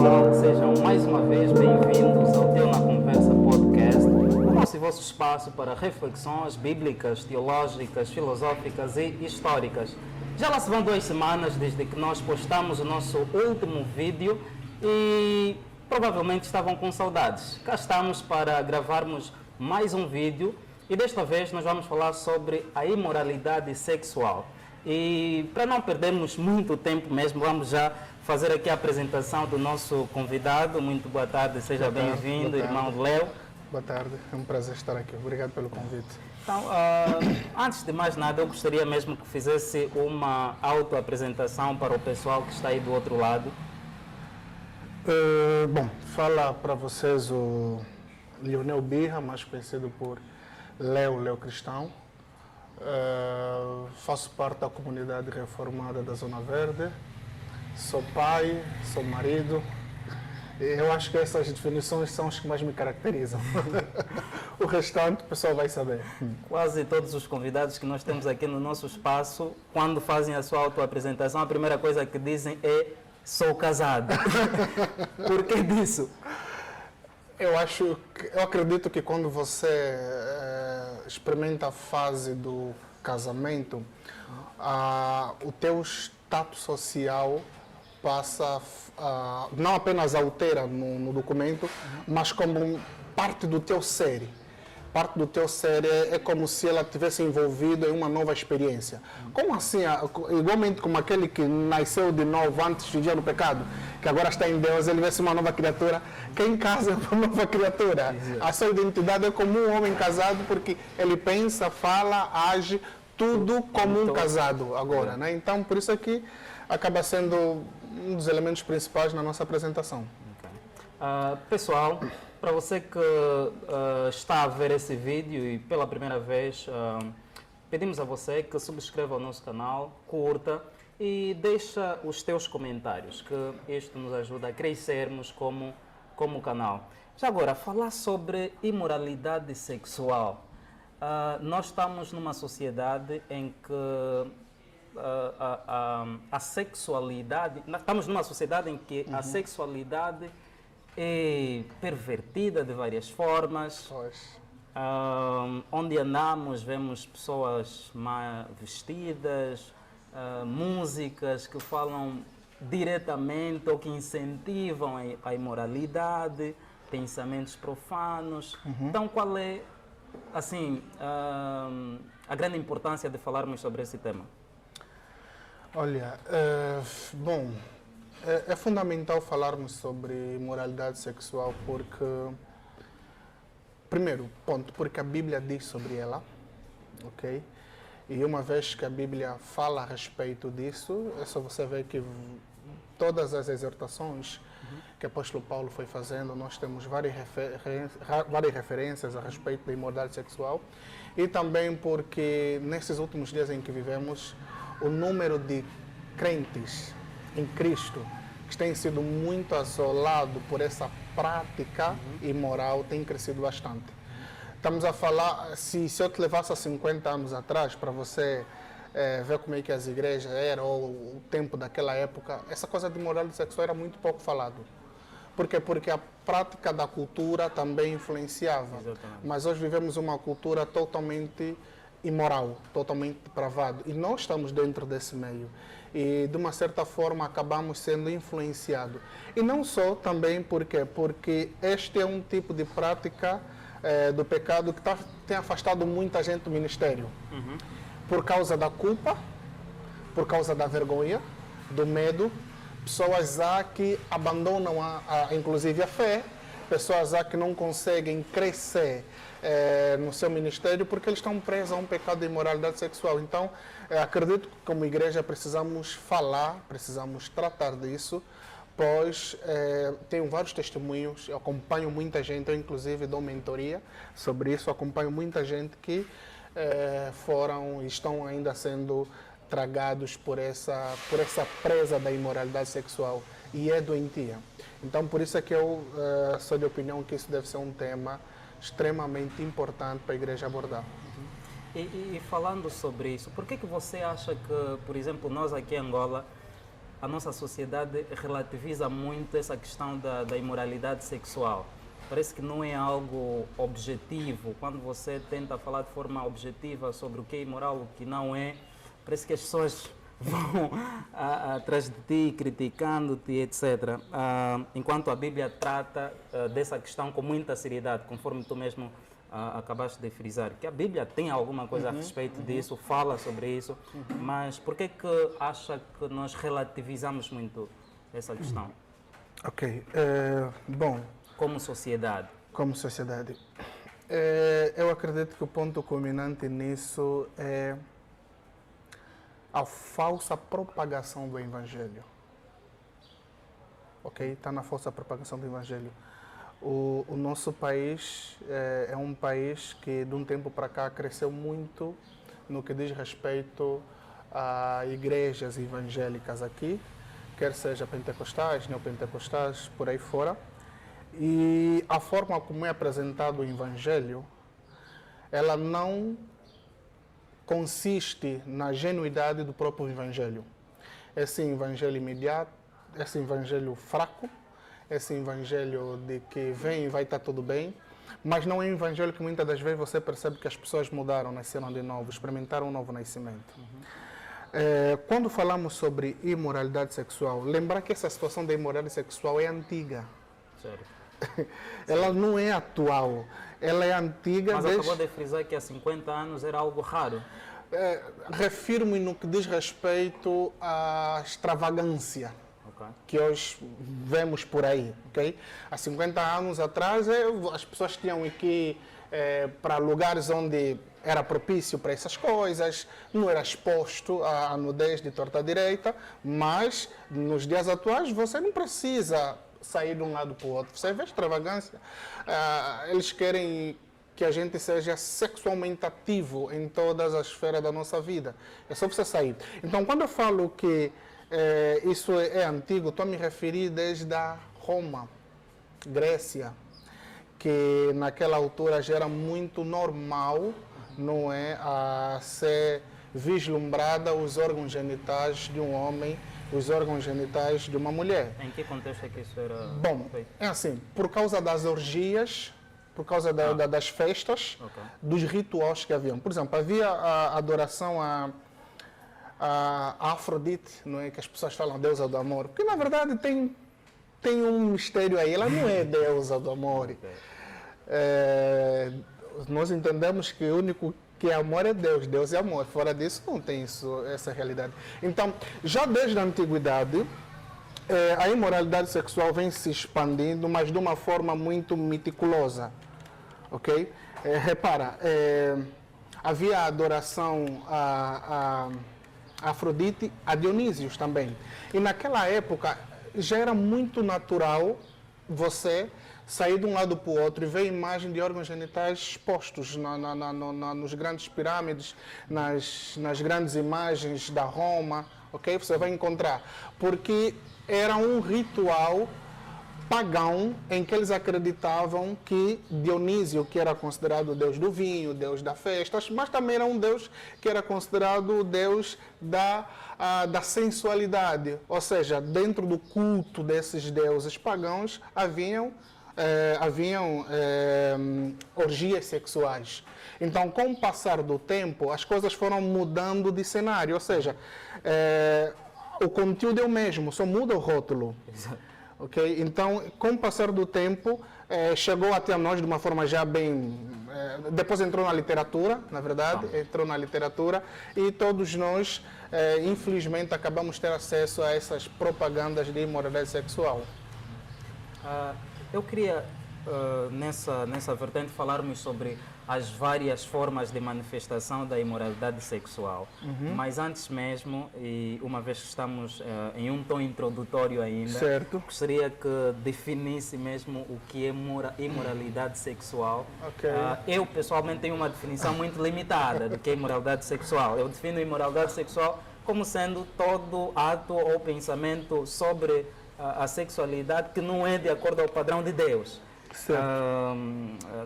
pessoal, sejam mais uma vez bem-vindos ao Teu na Conversa Podcast, o nosso e vosso espaço para reflexões bíblicas, teológicas, filosóficas e históricas. Já lá se vão 2 semanas desde que nós postamos o nosso último vídeo e provavelmente estavam com saudades. Cá estamos para gravarmos mais um vídeo e desta vez nós vamos falar sobre a imoralidade sexual. E para não perdermos muito tempo mesmo, vamos já fazer aqui a apresentação do nosso convidado. Muito boa tarde, seja bem-vindo, irmão Léo. Boa tarde, é um prazer estar aqui. Obrigado pelo convite. Então, antes de mais nada, eu gostaria mesmo que fizesse uma autoapresentação para o pessoal que está aí do outro lado. Bom, fala para vocês o Lionel Birra, mais conhecido por Léo Cristão. Faço parte da comunidade reformada da Zona Verde. Sou pai, sou marido. Eu acho que essas definições são as que mais me caracterizam. O restante o pessoal vai saber. Quase todos os convidados que nós temos aqui no nosso espaço, quando fazem a sua autoapresentação, a primeira coisa que dizem é: sou casado. Por que disso? Eu acredito que quando você experimenta a fase do casamento, o teu status social passa não apenas altera no documento, mas como parte do teu ser. Parte do teu ser é como se ela tivesse envolvido em uma nova experiência. Como assim? Igualmente como aquele que nasceu de novo antes de viver no pecado, que agora está em Deus, ele vai ser uma nova criatura. Quem casa é uma nova criatura. Exato. A sua identidade é como um homem casado, porque ele pensa, fala, age, tudo como um casado agora. Né? Então, por isso aqui acaba sendo um dos elementos principais na nossa apresentação. Okay. Pessoal, para você que está a ver esse vídeo e pela primeira vez, pedimos a você que subscreva o nosso canal, curta e deixa os teus comentários, que isto nos ajuda a crescermos como canal. Já agora, falar sobre imoralidade sexual. Nós estamos numa sociedade em que a sexualidade... Estamos numa sociedade em que a sexualidade é pervertida de várias formas. Onde andamos vemos pessoas mal vestidas, músicas que falam diretamente ou que incentivam a imoralidade, pensamentos profanos. Então, qual é, assim, a grande importância de falarmos sobre esse tema? Olha, bom, é fundamental falarmos sobre moralidade sexual porque, primeiro ponto, porque a Bíblia diz sobre ela, ok? E uma vez que a Bíblia fala a respeito disso, é só você ver que todas as exortações que o apóstolo Paulo foi fazendo, nós temos várias referências a respeito da imoralidade sexual e também porque nesses últimos dias em que vivemos, o número de crentes em Cristo que tem sido muito assolado por essa prática imoral tem crescido bastante. Estamos a falar, se eu te levasse a 50 anos atrás para você ver como é que as igrejas eram, ou o tempo daquela época, essa coisa de moralidade sexual era muito pouco falado. Por quê? Porque a prática da cultura também influenciava. Exatamente. Mas hoje vivemos uma cultura totalmente imoral, totalmente depravado. E nós estamos dentro desse meio. E, de uma certa forma, acabamos sendo influenciados. E não só também porque este é um tipo de prática do pecado que tem afastado muita gente do ministério. Por causa da culpa, por causa da vergonha, do medo. Pessoas que abandonam, inclusive, a fé. Pessoas que não conseguem crescer no seu ministério porque eles estão presos a um pecado de imoralidade sexual. Então, acredito que como igreja precisamos falar, precisamos tratar disso, pois tenho vários testemunhos, eu acompanho muita gente, eu inclusive dou mentoria sobre isso, acompanho muita gente que foram e estão ainda sendo tragados por essa presa da imoralidade sexual e é doentia. Então, por isso é que eu sou de opinião que isso deve ser um tema extremamente importante para a igreja abordar. E falando sobre isso, por que você acha que, por exemplo, nós aqui em Angola a nossa sociedade relativiza muito essa questão da imoralidade sexual. Parece que não é algo objetivo. Quando você tenta falar de forma objetiva sobre o que é imoral, o que não é, parece que as pessoas vão atrás de ti, criticando-te, etc. Enquanto a Bíblia trata dessa questão com muita seriedade, conforme tu mesmo acabaste de frisar, que a Bíblia tem alguma coisa a respeito disso, fala sobre isso, mas por que acha que nós relativizamos muito essa questão? Ok, bom... Como sociedade. Como sociedade. Eu acredito que o ponto culminante nisso é a falsa propagação do Evangelho. Ok? Está na falsa propagação do Evangelho. O nosso país é um país que, de um tempo para cá, cresceu muito no que diz respeito a igrejas evangélicas aqui, quer seja pentecostais, neopentecostais, por aí fora. E a forma como é apresentado o Evangelho, ela não consiste na genuidade do próprio Evangelho. Esse Evangelho imediato, esse Evangelho fraco, esse Evangelho de que vem e vai estar tudo bem, mas não é um Evangelho que muitas das vezes você percebe que as pessoas mudaram, nasceram de novo, experimentaram um novo nascimento. Quando falamos sobre imoralidade sexual, lembrar que essa situação da imoralidade sexual é antiga. Certo. Ela não é atual, ela é antiga. Mas acabou de frisar que há 50 anos era algo raro. Refiro-me no que diz respeito à extravagância que hoje vemos por aí. Okay? Há 50 anos atrás, as pessoas tinham que ir para lugares onde era propício para essas coisas, não era exposto à nudez de torta à direita, mas nos dias atuais você não precisa sair de um lado para o outro. Você vê extravagância. Eles querem que a gente seja sexualmente ativo em todas as esferas da nossa vida. É só você sair. Então, quando eu falo que isso é antigo, estou a me referir desde a Roma, Grécia, que naquela altura já era muito normal, não é, a ser vislumbrada os órgãos genitais de um homem, os órgãos genitais de uma mulher. Em que contexto é que isso era feito? É assim, por causa das orgias, por causa das festas, dos rituais que haviam. Por exemplo, havia a adoração a Afrodite, não é, que as pessoas falam deusa do amor, porque na verdade tem um mistério aí, ela não é deusa do amor. Nós entendemos que o único que é amor é Deus, Deus é amor. Fora disso, não tem essa realidade. Então, já desde a antiguidade, a imoralidade sexual vem se expandindo, mas de uma forma muito meticulosa. Ok? Repara, havia a adoração a Afrodite, a Dionísios também. E naquela época, já era muito natural você sair de um lado para o outro e ver a imagem de órgãos genitais expostos nos grandes pirâmides, nas grandes imagens da Roma, ok? Você vai encontrar. Porque era um ritual pagão em que eles acreditavam que Dionísio, que era considerado o deus do vinho, deus da festa, mas também era um deus que era considerado o deus da sensualidade. Ou seja, dentro do culto desses deuses pagãos haviam orgias sexuais. Então, com o passar do tempo, as coisas foram mudando de cenário, ou seja, o conteúdo é o mesmo, só muda o rótulo. Okay? Então, com o passar do tempo, chegou até nós de uma forma já bem... depois entrou na literatura, na verdade, entrou na literatura, e todos nós, infelizmente, acabamos de ter acesso a essas propagandas de imoralidade sexual. Eu queria, nessa vertente, falarmos sobre as várias formas de manifestação da imoralidade sexual. Mas antes mesmo, e uma vez que estamos em um tom introdutório ainda, certo, gostaria que definisse mesmo o que é imoralidade sexual. Okay. Eu, pessoalmente, tenho uma definição muito limitada do que é imoralidade sexual. Eu defino imoralidade sexual como sendo todo ato ou pensamento sobre a sexualidade que não é de acordo ao padrão de Deus.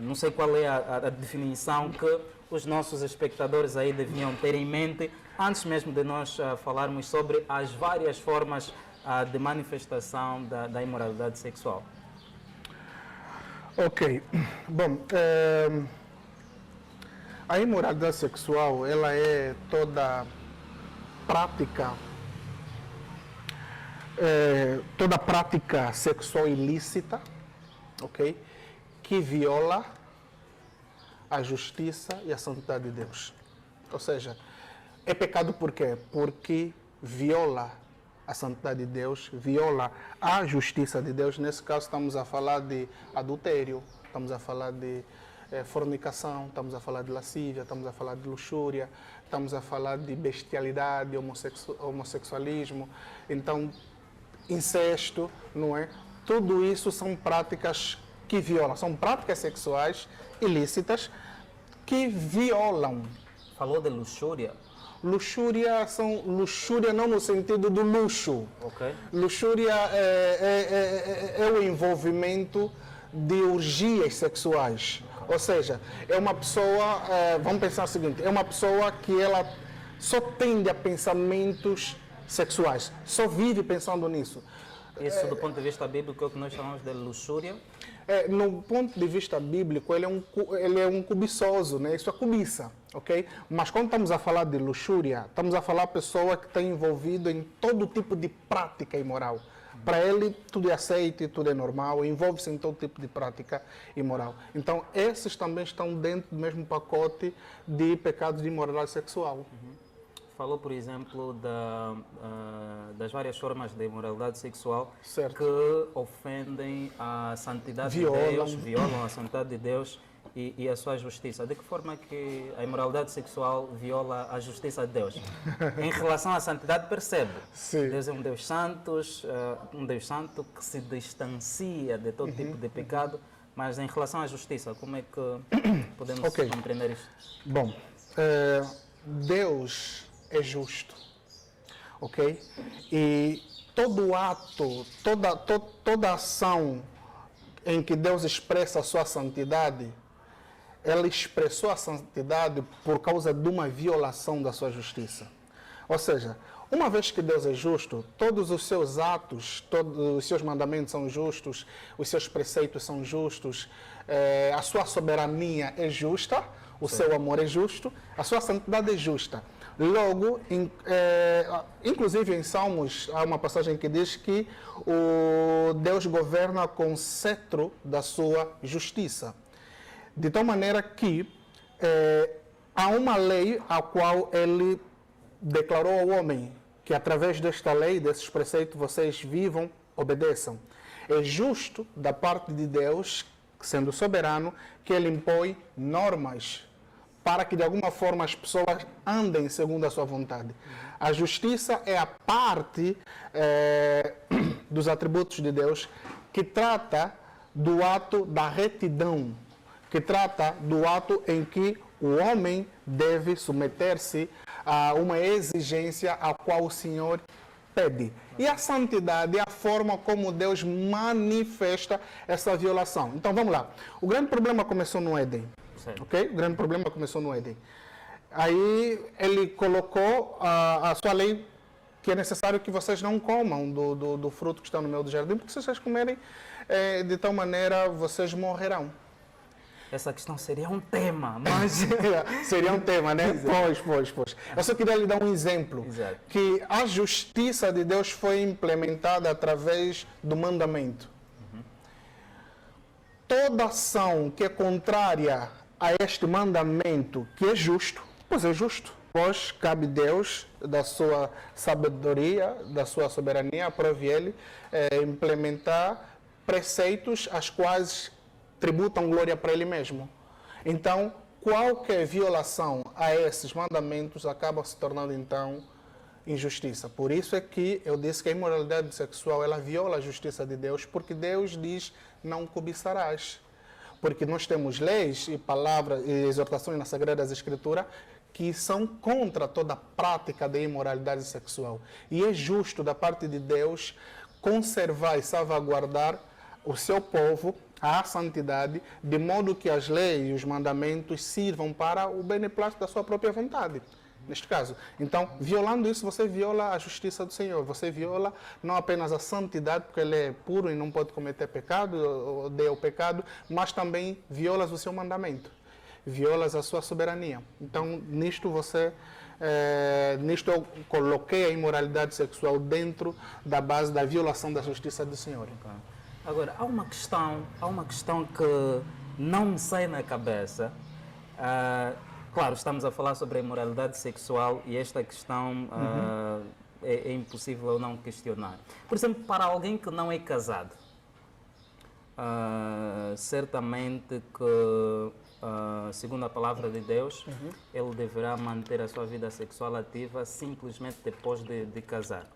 Não sei qual é a definição que os nossos espectadores aí deviam ter em mente antes mesmo de nós falarmos sobre as várias formas de manifestação da imoralidade sexual? Ok. Bom, a imoralidade sexual, ela é toda prática sexual ilícita, ok? Que viola a justiça e a santidade de Deus. Ou seja, é pecado por quê? Porque viola a santidade de Deus, viola a justiça de Deus. Nesse caso, estamos a falar de adultério, estamos a falar de fornicação, estamos a falar de lascívia, estamos a falar de luxúria, estamos a falar de bestialidade, homossexualismo, então, incesto, não é? Tudo isso são práticas que violam, são práticas sexuais ilícitas que violam. Falou de luxúria? Luxúria não no sentido do luxo. Ok. Luxúria é o envolvimento de orgias sexuais. Ou seja, é uma pessoa, vamos pensar o seguinte, é uma pessoa que ela só tende a pensamentos sexuais, só vive pensando nisso. Isso, do ponto de vista bíblico, é o que nós chamamos de luxúria? No ponto de vista bíblico, ele é um cobiçoso, né? Isso é cobiça, ok? Mas quando estamos a falar de luxúria, estamos a falar de pessoa que está envolvida em todo tipo de prática imoral. Para ele, tudo é aceito, tudo é normal, envolve-se em todo tipo de prática imoral. Então, esses também estão dentro do mesmo pacote de pecados de imoralidade sexual. Falou, por exemplo, das várias formas de imoralidade sexual Certo. que ofendem a santidade de Deus, violam a santidade de Deus e a sua justiça. De que forma que a imoralidade sexual viola a justiça de Deus? Em relação à santidade, percebe. Sim. Deus é um Deus santo que se distancia de todo tipo de pecado, mas em relação à justiça, como é que podemos compreender isso? Bom, Deus é justo, ok? E todo ato, toda ação em que Deus expressa a sua santidade, ela expressou a santidade por causa de uma violação da sua justiça. Ou seja, uma vez que Deus é justo, todos os seus atos, todos os seus mandamentos são justos, os seus preceitos são justos, a sua soberania é justa, o seu amor é justo, a sua santidade é justa. Logo, inclusive em Salmos, há uma passagem que diz que o Deus governa com o cetro da sua justiça. De tal maneira que há uma lei a qual ele declarou ao homem que através desta lei, desses preceitos, vocês vivam, obedeçam. É justo da parte de Deus, sendo soberano, que ele impõe normas para que de alguma forma as pessoas andem segundo a sua vontade. A justiça é a parte dos atributos de Deus que trata do ato da retidão, que trata do ato em que o homem deve submeter-se a uma exigência a qual o Senhor pede. E a santidade é a forma como Deus manifesta essa violação. Então vamos lá. O grande problema começou no Éden. Okay? O grande problema começou no Éden. Aí ele colocou a sua lei que é necessário que vocês não comam do fruto que está no meio do jardim, porque se vocês comerem, de tal maneira vocês morrerão. Essa questão seria um tema, mas... Seria um tema, né? Pois. Eu só queria lhe dar um exemplo. Exato. Que a justiça de Deus foi implementada através do mandamento. Toda ação que é contrária a este mandamento, que é justo, pois é justo, pois cabe Deus, da sua sabedoria, da sua soberania, aprove ele, implementar preceitos as quais tributam glória para ele mesmo. Então, qualquer violação a esses mandamentos acaba se tornando, então, injustiça. Por isso é que eu disse que a imoralidade sexual, ela viola a justiça de Deus, porque Deus diz, não cobiçarás. Porque nós temos leis e palavras e exortações nas Sagradas Escrituras que são contra toda prática de imoralidade sexual. E é justo da parte de Deus conservar e salvaguardar o seu povo à santidade, de modo que as leis e os mandamentos sirvam para o beneplácito da sua própria vontade. neste caso. Então, violando isso, você viola a justiça do Senhor. Você viola não apenas a santidade, porque Ele é puro e não pode cometer pecado, odeia o pecado, mas também violas o seu mandamento. Violas a sua soberania. Então, nisto eu coloquei a imoralidade sexual dentro da base da violação da justiça do Senhor. Okay. Agora, há uma questão que não me sai na cabeça. Claro, estamos a falar sobre a imoralidade sexual e esta questão é impossível eu não questionar. Por exemplo, para alguém que não é casado, certamente que, segundo a palavra de Deus, ele deverá manter a sua vida sexual ativa simplesmente depois de casar.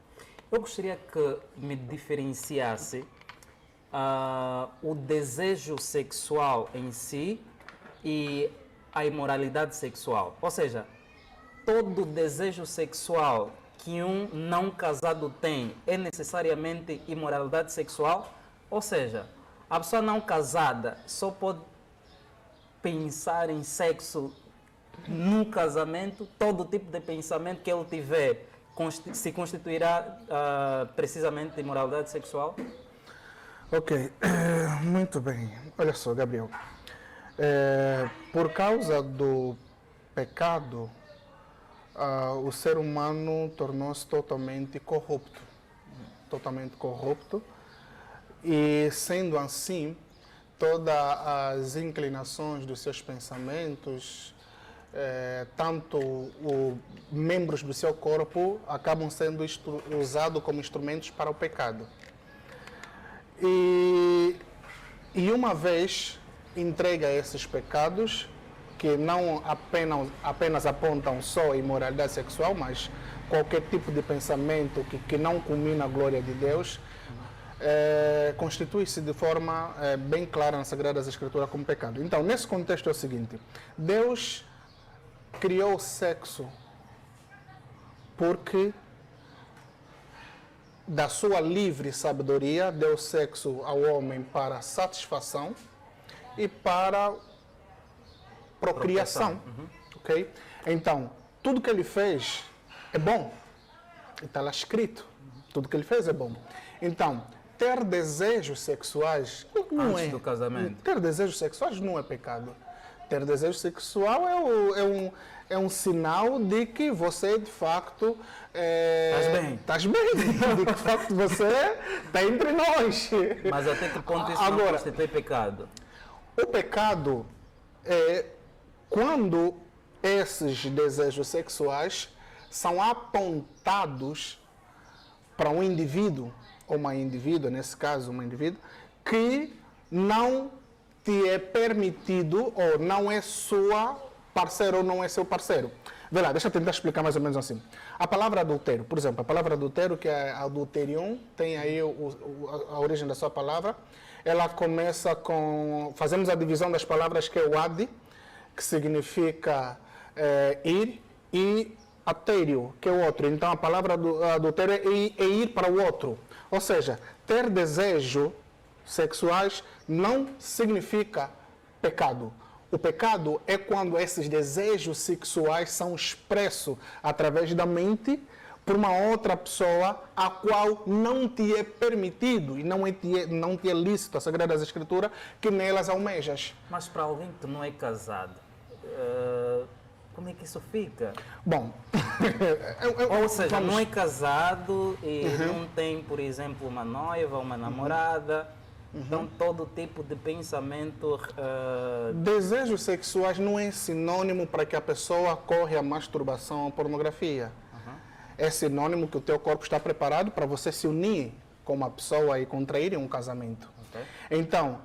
Eu gostaria que me diferenciasse o desejo sexual em si e a imoralidade sexual. Ou seja, todo desejo sexual que um não casado tem é necessariamente imoralidade sexual? Ou seja, a pessoa não casada só pode pensar em sexo no casamento, todo tipo de pensamento que ele tiver se constituirá precisamente de imoralidade sexual? Ok, muito bem. Olha só, Gabriel. Por causa do pecado, o ser humano tornou-se totalmente corrupto. E, sendo assim, todas as inclinações dos seus pensamentos, tanto os membros do seu corpo, acabam sendo usados como instrumentos para o pecado. E uma vez entregue a esses pecados, que não apenas apontam só a imoralidade sexual, mas qualquer tipo de pensamento que não culmina a glória de Deus, constitui-se de forma bem clara nas Sagradas Escrituras como pecado. Então, nesse contexto é o seguinte: Deus criou o sexo porque, da sua livre sabedoria, deu sexo ao homem para satisfação e para procriação. Ok? Então, tudo que ele fez é bom. Está lá escrito. Tudo que ele fez é bom. Então, ter desejos sexuais não antes do casamento. Ter desejos sexuais não é pecado. Ter desejo sexual é um sinal de que você, de facto, estás bem. De que, de facto, você está entre nós. Mas até que ponto isso não constitui pecado? O pecado é quando esses desejos sexuais são apontados para um indivíduo, ou uma indivídua, nesse caso, uma indivídua, que não te é permitido, ou não é sua parceira ou não é seu parceiro. Vê lá, deixa eu tentar explicar mais ou menos assim. A palavra adultério, por exemplo, a palavra adultério, que é adulterium, tem aí a origem da sua palavra. Ela começa com... Fazemos a divisão das palavras, que é o ad, que significa ir, e atério, que é o outro. Então, a palavra adultério é ir para o outro. Ou seja, ter desejos sexuais não significa pecado. O pecado é quando esses desejos sexuais são expressos através da mente por uma outra pessoa a qual não te é permitido e não te é lícito, a Sagrada Escritura, que nelas almejas. Mas para alguém que não é casado, como é que isso fica? Bom, ou seja, não é casado e não tem, por exemplo, uma noiva, uma namorada. Então, todo tipo de pensamento... Desejos sexuais não é sinônimo para que a pessoa corra à masturbação ou pornografia. É sinônimo que o teu corpo está preparado para você se unir com uma pessoa e contrair um casamento. Okay. Então,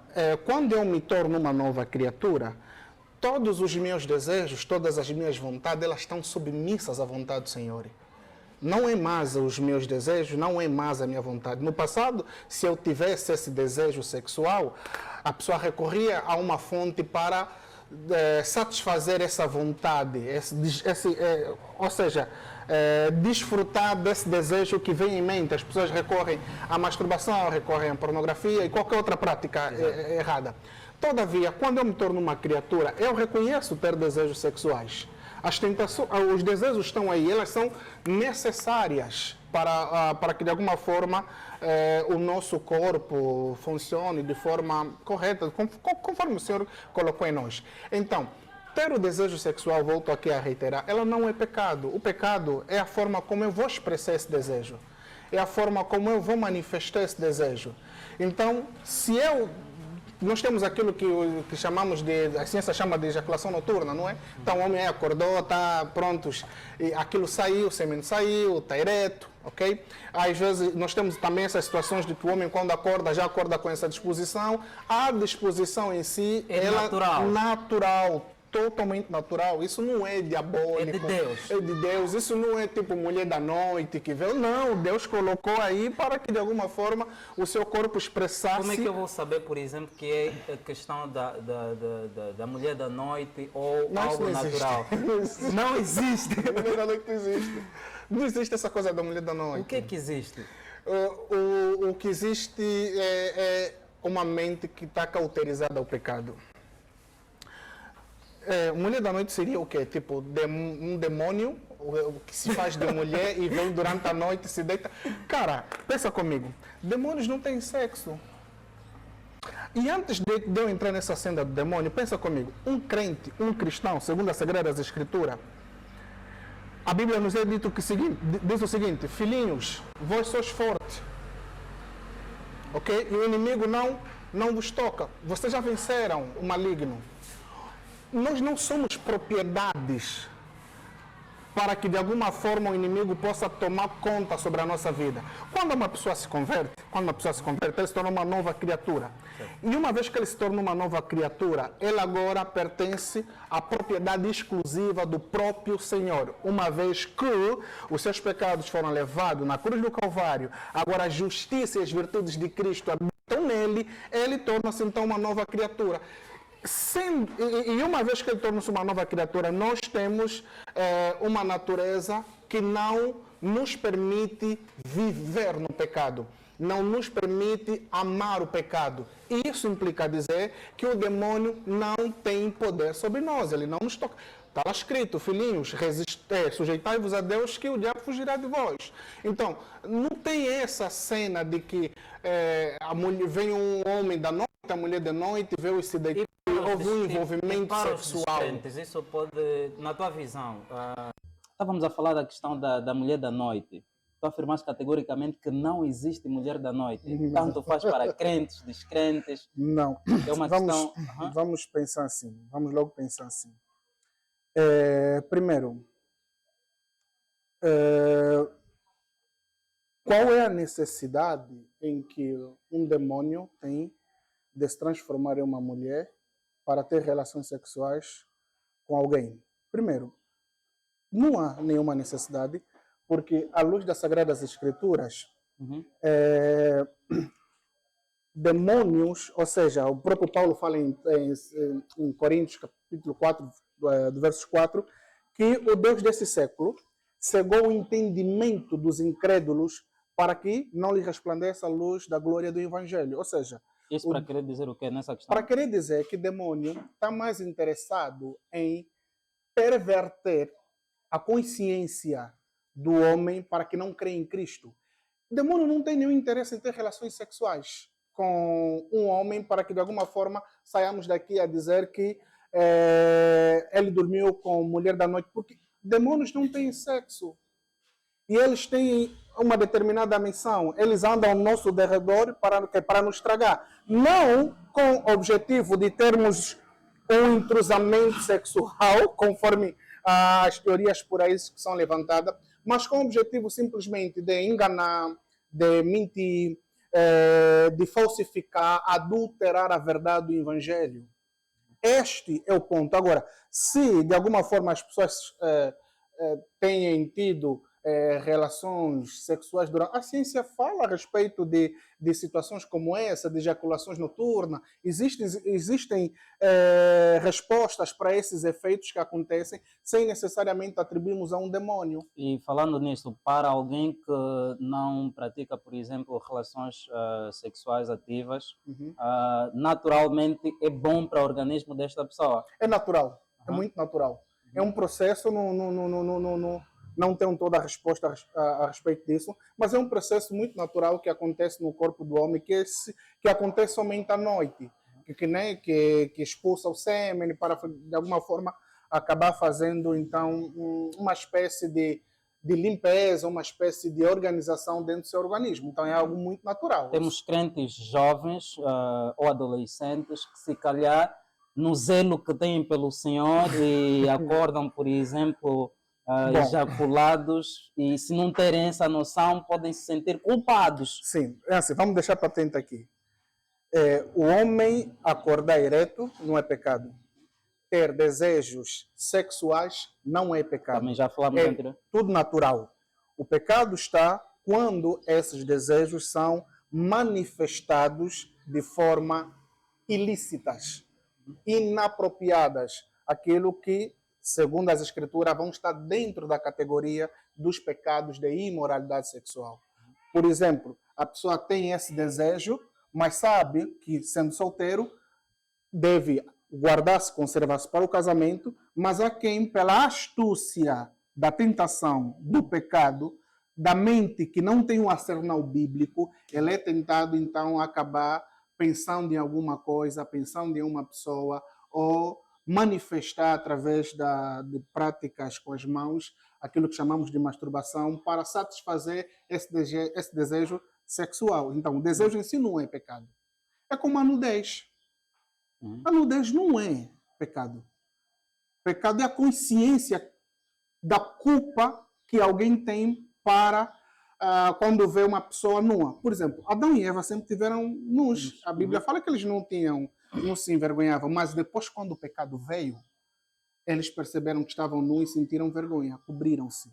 quando eu me torno uma nova criatura, todos os meus desejos, todas as minhas vontades, elas estão submissas à vontade do Senhor. Não é mais os meus desejos, não é mais a minha vontade. No passado, se eu tivesse esse desejo sexual, a pessoa recorria a uma fonte para satisfazer essa vontade, ou seja, desfrutar desse desejo que vem em mente. As pessoas recorrem à masturbação, recorrem à pornografia e qualquer outra prática errada. Todavia, quando eu me torno uma criatura, eu reconheço ter desejos sexuais. As tentações, os desejos estão aí, elas são necessárias para que de alguma forma o nosso corpo funcione de forma correta, conforme o Senhor colocou em nós. Então, ter o desejo sexual, volto aqui a reiterar, ela não é pecado. O pecado é a forma como eu vou expressar esse desejo. É a forma como eu vou manifestar esse desejo. Então, nós temos aquilo que chamamos a ciência chama de ejaculação noturna, não é? Então o homem acordou, está pronto, e aquilo saiu, o sêmen saiu, está ereto, ok? Às vezes nós temos também essas situações de que o homem quando acorda, já acorda com essa disposição. A disposição em si, ela é natural. Totalmente natural, isso não é diabólico. É de Deus. É de Deus, isso não é tipo mulher da noite que veio. Não, Deus colocou aí para que de alguma forma o seu corpo expressasse. Como é que eu vou saber, por exemplo, que é a questão da mulher da noite ou Não, algo não existe. natural? Não existe. A mulher da noite não existe. Não existe essa coisa da mulher da noite. O que é que existe? O que existe é uma mente que está cauterizada ao pecado. Mulher da noite seria o quê? Tipo, um demônio que se faz de mulher e vem durante a noite e se deita. Cara, pensa comigo. Demônios não têm sexo. E antes de eu entrar nessa senda do demônio, pensa comigo. Um crente, um cristão, segundo as Sagradas Escrituras, a Bíblia nos é dito que diz o seguinte: filhinhos, vós sois fortes. Ok? E o inimigo não vos toca. Vocês já venceram o maligno. Nós não somos propriedades para que de alguma forma o inimigo possa tomar conta sobre a nossa vida. Quando uma pessoa se converte, ele se torna uma nova criatura. E uma vez que ele se torna uma nova criatura, ele agora pertence à propriedade exclusiva do próprio Senhor. Uma vez que os seus pecados foram levados na cruz do Calvário, agora a justiça e as virtudes de Cristo habitam nele, ele torna-se então uma nova criatura. E uma vez que ele torna-se uma nova criatura, nós temos uma natureza que não nos permite viver no pecado, não nos permite amar o pecado. E isso implica dizer que o demônio não tem poder sobre nós, ele não nos toca. Está lá escrito, filhinhos, sujeitai-vos a Deus que o diabo fugirá de vós. Então, não tem essa cena de que vem um homem da noite, a mulher da noite, veio e se deitar. Houve um envolvimento sexual. Isso pode, na tua visão, estávamos a falar da questão da mulher da noite. Tu afirmas categoricamente que não existe mulher da noite. Tanto faz para crentes, descrentes. Não. É uma questão... Vamos pensar assim. Vamos logo pensar assim. Primeiro, qual é a necessidade em que um demônio tem de se transformar em uma mulher para ter relações sexuais com alguém? Primeiro, não há nenhuma necessidade, porque à luz das Sagradas Escrituras, demônios, ou seja, o próprio Paulo fala em Coríntios capítulo 4, do verso 4, que o Deus desse século cegou o entendimento dos incrédulos para que não lhe resplandeça a luz da glória do Evangelho. Ou seja, isso para querer dizer o quê nessa questão? Para querer dizer que o demônio está mais interessado em perverter a consciência do homem para que não creia em Cristo. O demônio não tem nenhum interesse em ter relações sexuais com um homem para que de alguma forma saiamos daqui a dizer que ele dormiu com mulher da noite, porque demônios não têm sexo. E eles têm uma determinada missão. Eles andam ao nosso derredor para nos estragar. Não com o objetivo de termos um entrosamento sexual, conforme as teorias por aí que são levantadas, mas com o objetivo simplesmente de enganar, de mentir, de falsificar, adulterar a verdade do Evangelho. Este é o ponto. Agora, se de alguma forma as pessoas têm tido relações sexuais durante... A ciência fala a respeito de situações como essa, de ejaculações noturnas. Existem respostas para esses efeitos que acontecem sem necessariamente atribuirmos a um demônio. E falando nisso, para alguém que não pratica, por exemplo, relações sexuais ativas, naturalmente é bom para o organismo desta pessoa? É natural, é muito natural. É um processo, não tenho toda a resposta a respeito disso, mas é um processo muito natural que acontece no corpo do homem, que acontece somente à noite, que expulsa o sêmen para, de alguma forma, acabar fazendo, então, uma espécie de limpeza, uma espécie de organização dentro do seu organismo. Então, é algo muito natural. Temos crentes jovens ou adolescentes que, se calhar, no zelo que têm pelo Senhor e acordam, por exemplo, ejaculados, e se não terem essa noção, podem se sentir culpados. Sim, é assim, vamos deixar patente aqui. O homem acordar ereto não é pecado. Ter desejos sexuais não é pecado. Também já falamos anteriormente. Tudo natural. O pecado está quando esses desejos são manifestados de forma ilícitas, inapropriadas, aquilo que, segundo as escrituras, vão estar dentro da categoria dos pecados de imoralidade sexual. Por exemplo, a pessoa tem esse desejo, mas sabe que, sendo solteiro, deve guardar-se, conservar-se para o casamento, mas há quem, pela astúcia da tentação, do pecado, da mente que não tem um arsenal bíblico, ele é tentado, então, a acabar pensando em alguma coisa, pensando em uma pessoa, ou manifestar através de práticas com as mãos, aquilo que chamamos de masturbação, para satisfazer esse desejo sexual. Então, o desejo em si não é pecado. É como a nudez. A nudez não é pecado. Pecado é a consciência da culpa que alguém tem para quando vê uma pessoa nua. Por exemplo, Adão e Eva sempre tiveram nus. A Bíblia fala que eles não se envergonhavam, mas depois, quando o pecado veio, eles perceberam que estavam nus e sentiram vergonha, cobriram-se.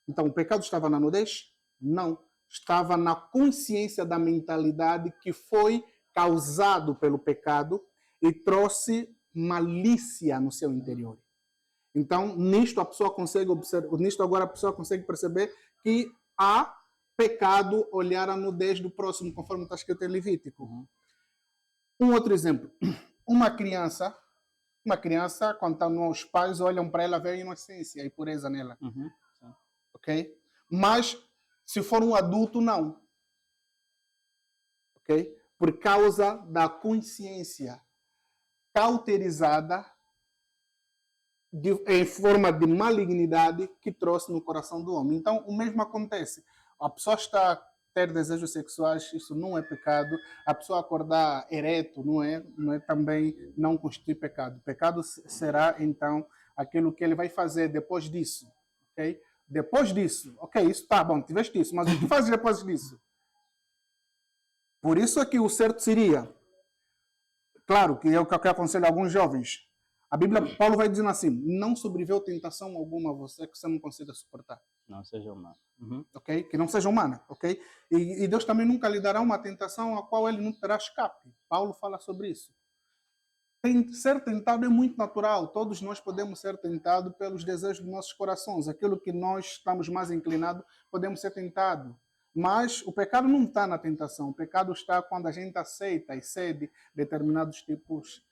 Então, o pecado estava na nudez? Não. Estava na consciência da mentalidade que foi causado pelo pecado e trouxe malícia no seu interior. Então, nisto a pessoa consegue observar, nisto agora a pessoa consegue perceber que há pecado olhar a nudez do próximo, conforme está escrito em Levítico. Um outro exemplo. Uma criança, quando está nos pais, olham para ela, veem a inocência e pureza nela. Ok? Mas, se for um adulto, não. Ok? Por causa da consciência cauterizada em forma de malignidade que trouxe no coração do homem. Então, o mesmo acontece. A pessoa está a ter desejos sexuais, isso não é pecado. A pessoa acordar ereto, não é também, não constitui pecado. Pecado será, então, aquilo que ele vai fazer depois disso. Ok? Depois disso, ok, isso tá bom, tiveste isso, mas o que fazes depois disso? Por isso é que o certo seria, claro, que é o que eu aconselho a alguns jovens. A Bíblia, Paulo vai dizendo assim, não sobreviveu tentação alguma a você que você não consiga suportar. Não seja humano. Ok? Que não seja humana, ok? E Deus também nunca lhe dará uma tentação a qual ele não terá escape. Paulo fala sobre isso. Ser tentado é muito natural. Todos nós podemos ser tentados pelos desejos dos nossos corações. Aquilo que nós estamos mais inclinados, podemos ser tentados. Mas o pecado não está na tentação. O pecado está quando a gente aceita e cede determinados tipos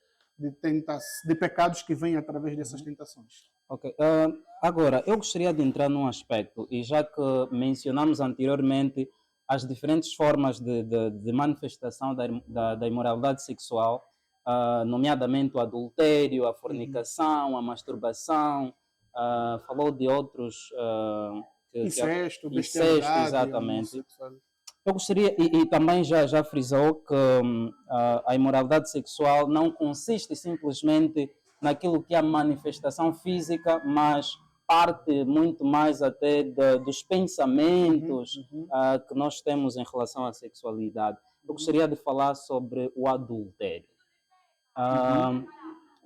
de pecados que vêm através dessas tentações. Ok. Agora, eu gostaria de entrar num aspecto, e já que mencionamos anteriormente as diferentes formas de manifestação da imoralidade sexual, nomeadamente o adultério, a fornicação, a masturbação, falou de outros... incesto, exatamente. Eu gostaria, e também já frisou que a imoralidade sexual não consiste simplesmente naquilo que é a manifestação física, mas parte muito mais até dos pensamentos que nós temos em relação à sexualidade. Eu gostaria de falar sobre o adultério.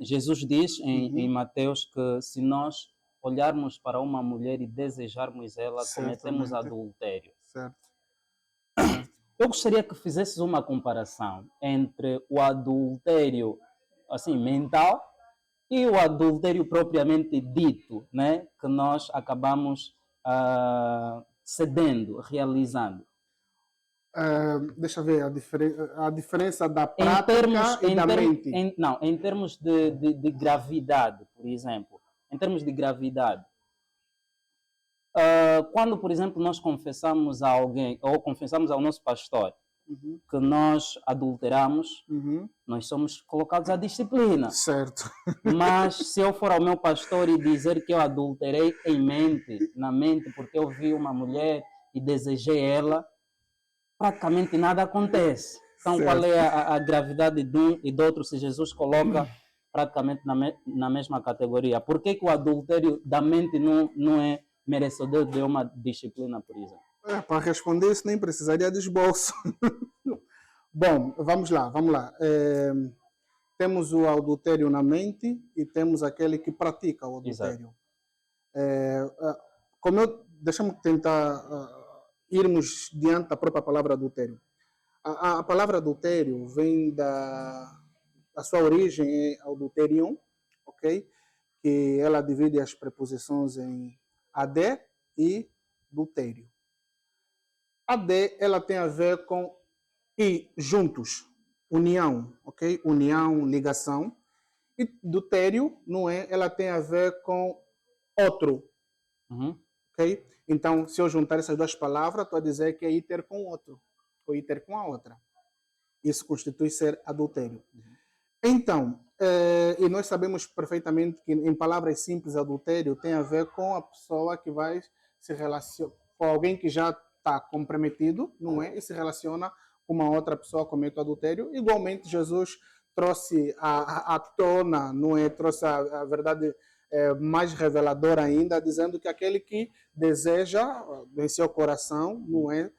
Jesus diz em Mateus que se nós olharmos para uma mulher e desejarmos ela, cometemos adultério. Certo. Eu gostaria que fizesses uma comparação entre o adultério assim, mental e o adultério propriamente dito, né? Que nós acabamos cedendo, realizando. Deixa eu ver a diferença da prática e da mente. Em termos de gravidade, por exemplo. em termos de gravidade. Quando, por exemplo, nós confessamos a alguém, ou confessamos ao nosso pastor, que nós adulteramos, nós somos colocados à disciplina. Certo. Mas se eu for ao meu pastor e dizer que eu adulterei na mente, porque eu vi uma mulher e desejei ela, praticamente nada acontece. Então, Certo. qual é a gravidade de um e do outro se Jesus coloca praticamente na mesma categoria? Por que o adultério da mente não é merecedor de uma disciplina, por exemplo? Para responder isso, nem precisaria de esboço. Bom, vamos lá. Temos o adultério na mente e temos aquele que pratica o adultério. Deixa-me tentar irmos diante da própria palavra adultério. A palavra adultério vem a sua origem é adulterium, ok? Que ela divide as preposições em ad e adultério. Ad, ela tem a ver com e juntos, união, ok? União, ligação. E adultério, não é? Ela tem a ver com outro, ok? Então, se eu juntar essas duas palavras, estou a dizer que é ir ter com outro, ou ir ter com a outra. Isso constitui ser adultério. Então, e nós sabemos perfeitamente que, em palavras simples, adultério tem a ver com a pessoa que vai se relacionar com alguém que já está comprometido, não é? E se relaciona com uma outra pessoa, comete o adultério. Igualmente, Jesus trouxe à tona, não é? Trouxe a verdade mais reveladora ainda, dizendo que aquele que deseja em seu coração, não é?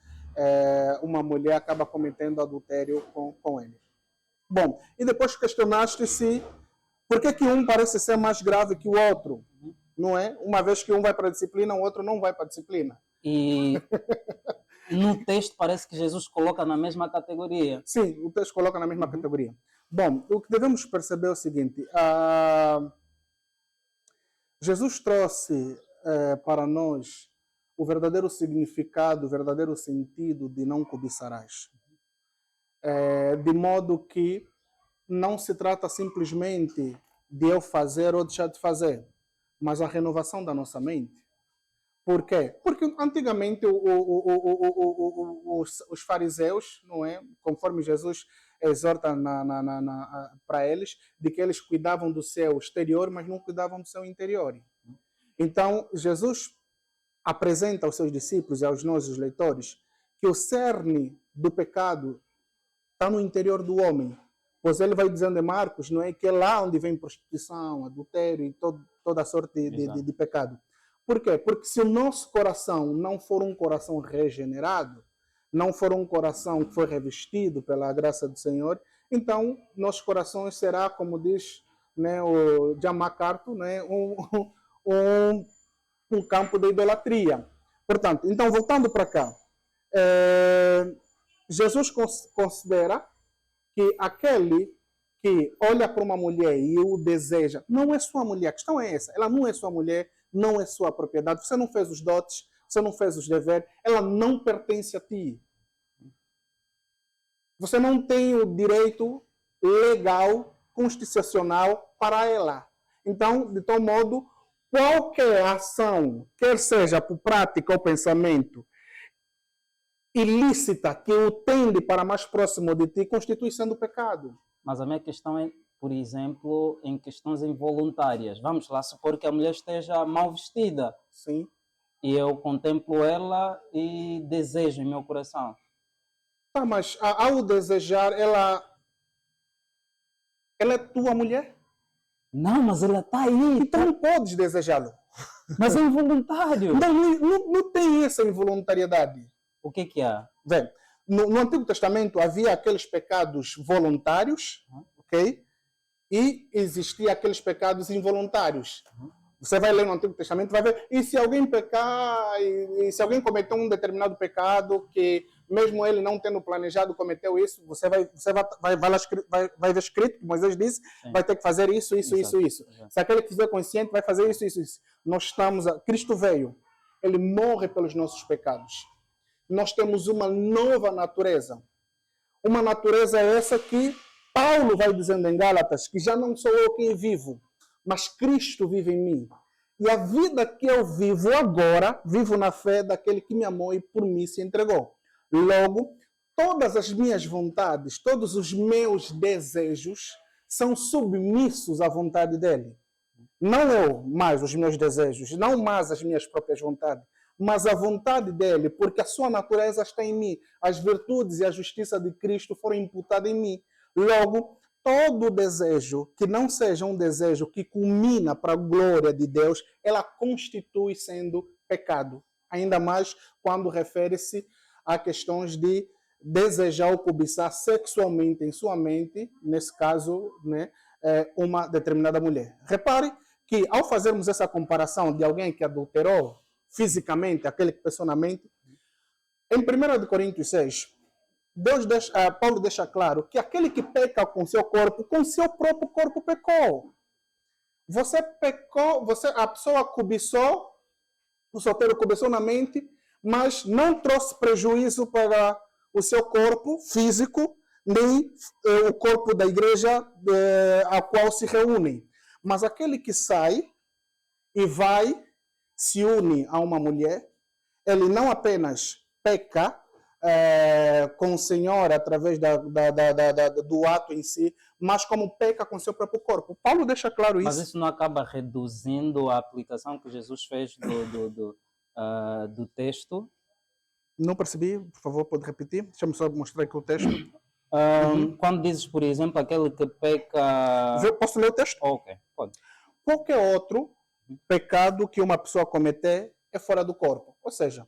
Uma mulher acaba cometendo adultério com ele. Bom, e depois questionaste se por que um parece ser mais grave que o outro, não é? Uma vez que um vai para a disciplina, o outro não vai para a disciplina. E no texto parece que Jesus coloca na mesma categoria. Sim, o texto coloca na mesma categoria. Bom, o que devemos perceber é o seguinte: Jesus trouxe para nós o verdadeiro significado, o verdadeiro sentido de não cobiçarás. De modo que não se trata simplesmente de eu fazer ou deixar de fazer, mas a renovação da nossa mente. Por quê? Porque antigamente os fariseus, não é? Conforme Jesus exorta para eles, de que eles cuidavam do seu exterior, mas não cuidavam do seu interior. Então, Jesus apresenta aos seus discípulos e aos nossos leitores que o cerne do pecado está no interior do homem. Pois ele vai dizendo em Marcos, não é, que é lá onde vem prostituição, adultério e toda a sorte de pecado. Por quê? Porque se o nosso coração não for um coração regenerado, não for um coração que foi revestido pela graça do Senhor, então nosso coração será, como diz, né, o John MacArthur, né, um campo de idolatria. Portanto, então voltando para cá, Jesus considera que aquele que olha para uma mulher e o deseja, não é sua mulher, a questão é essa, ela não é sua mulher, não é sua propriedade, você não fez os dotes, você não fez os deveres, ela não pertence a ti. Você não tem o direito legal, constitucional para ela. Então, de tal modo, qualquer ação, quer seja por prática ou pensamento, ilícita que o tende para mais próximo de ti, constitui sendo pecado. Mas a minha questão é, por exemplo, em questões involuntárias. Vamos lá supor que a mulher esteja mal vestida. Sim. E eu contemplo ela e desejo em meu coração. Tá, mas ao desejar, ela é tua mulher? Não, mas ela está aí. Então não podes desejá-lo. Mas é involuntário. Não tem essa involuntariedade. O que há? Vê, no Antigo Testamento havia aqueles pecados voluntários, ok? E existia aqueles pecados involuntários. Você vai ler no Antigo Testamento, vai ver, e se alguém pecar, e se alguém cometeu um determinado pecado, que mesmo ele não tendo planejado, cometeu isso, você vai ver escrito, que Moisés disse, sim, vai ter que fazer isso. Exato. Se aquele que estiver consciente, vai fazer isso. Cristo veio, ele morre pelos nossos pecados. Nós temos uma nova natureza. Uma natureza essa que Paulo vai dizendo em Gálatas, que já não sou eu quem vivo, mas Cristo vive em mim. E a vida que eu vivo agora, vivo na fé daquele que me amou e por mim se entregou. Logo, todas as minhas vontades, todos os meus desejos são submissos à vontade dele. Não eu mais os meus desejos, não mais as minhas próprias vontades, mas a vontade dele, porque a sua natureza está em mim. As virtudes e a justiça de Cristo foram imputadas em mim. Logo, todo desejo que não seja um desejo que culmina para a glória de Deus, ela constitui sendo pecado. Ainda mais quando refere-se a questões de desejar ou cobiçar sexualmente em sua mente, nesse caso, né, uma determinada mulher. Repare que ao fazermos essa comparação de alguém que adulterou fisicamente, aquele que pensou na mente, em 1 Coríntios 6, Paulo deixa claro que aquele que peca com seu corpo, com seu próprio corpo pecou. Você pecou, a pessoa cobiçou, o solteiro cobiçou na mente, mas não trouxe prejuízo para o seu corpo físico, nem o corpo da igreja a qual se reúnem. Mas aquele que sai e vai, se une a uma mulher, ele não apenas peca com o Senhor através do ato em si, mas como peca com seu próprio corpo. Paulo deixa claro isso. Mas isso não acaba reduzindo a aplicação que Jesus fez do texto? Não percebi, por favor, pode repetir? Deixa-me só mostrar aqui o texto. Quando dizes, por exemplo, aquele que peca... Posso ler o texto? Ok, pode. Qualquer outro pecado que uma pessoa cometer é fora do corpo. Ou seja,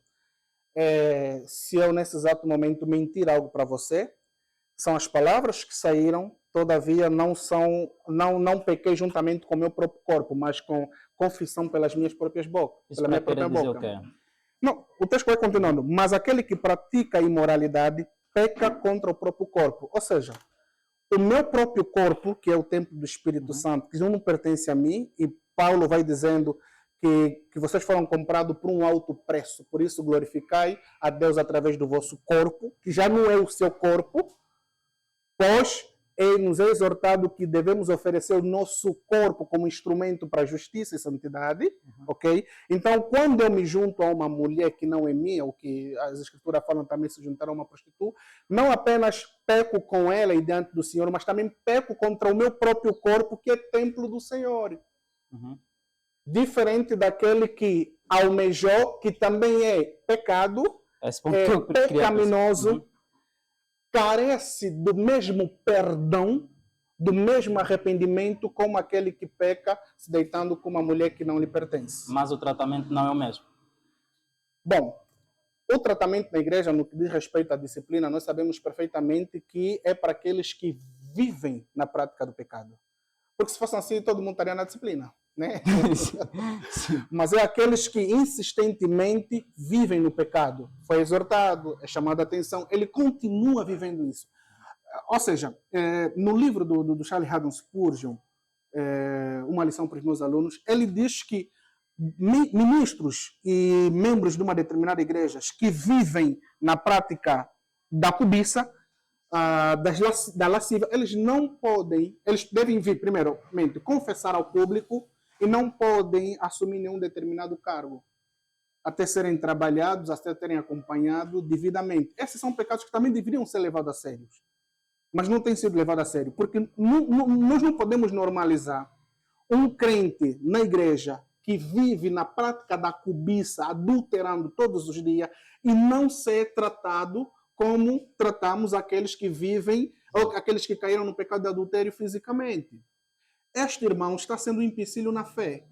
se eu nesse exato momento mentir algo para você, são as palavras que saíram, todavia não pequei juntamente com o meu próprio corpo, mas com confissão pelas minhas próprias bocas, pela minha própria boca. Não, o texto vai continuando. Mas aquele que pratica a imoralidade peca contra o próprio corpo. Ou seja, o meu próprio corpo, que é o templo do Espírito Santo, que não pertence a mim, e Paulo vai dizendo que vocês foram comprados por um alto preço, por isso glorificai a Deus através do vosso corpo, que já não é o seu corpo, pois nos é exortado que devemos oferecer o nosso corpo como instrumento para justiça e santidade, ok? Então, quando eu me junto a uma mulher que não é minha, o que as escrituras falam também se juntar a uma prostituta, não apenas peco com ela e diante do Senhor, mas também peco contra o meu próprio corpo, que é templo do Senhor. Diferente daquele que almejou, que também é pecado, é pecaminoso, carece do mesmo perdão, do mesmo arrependimento como aquele que peca se deitando com uma mulher que não lhe pertence. Mas o tratamento não é o mesmo? Bom, o tratamento na igreja, no que diz respeito à disciplina, nós sabemos perfeitamente que é para aqueles que vivem na prática do pecado. Porque se fosse assim, todo mundo estaria na disciplina, né? Mas é aqueles que insistentemente vivem no pecado. Foi exortado, é chamado a atenção, ele continua vivendo isso. Ou seja, no livro do Charles Haddon Spurgeon, Uma Lição para os Meus Alunos, ele diz que ministros e membros de uma determinada igreja que vivem na prática da cobiça, da lascívia, eles não podem, eles devem vir, primeiramente, confessar ao público e não podem assumir nenhum determinado cargo, até serem trabalhados, até terem acompanhado devidamente. Esses são pecados que também deveriam ser levados a sério, mas não têm sido levados a sério, porque nós não podemos normalizar um crente na igreja que vive na prática da cobiça, adulterando todos os dias, e não ser tratado como tratamos aqueles que vivem, ou aqueles que caíram no pecado de adultério fisicamente. Este irmão está sendo um empecilho na fé.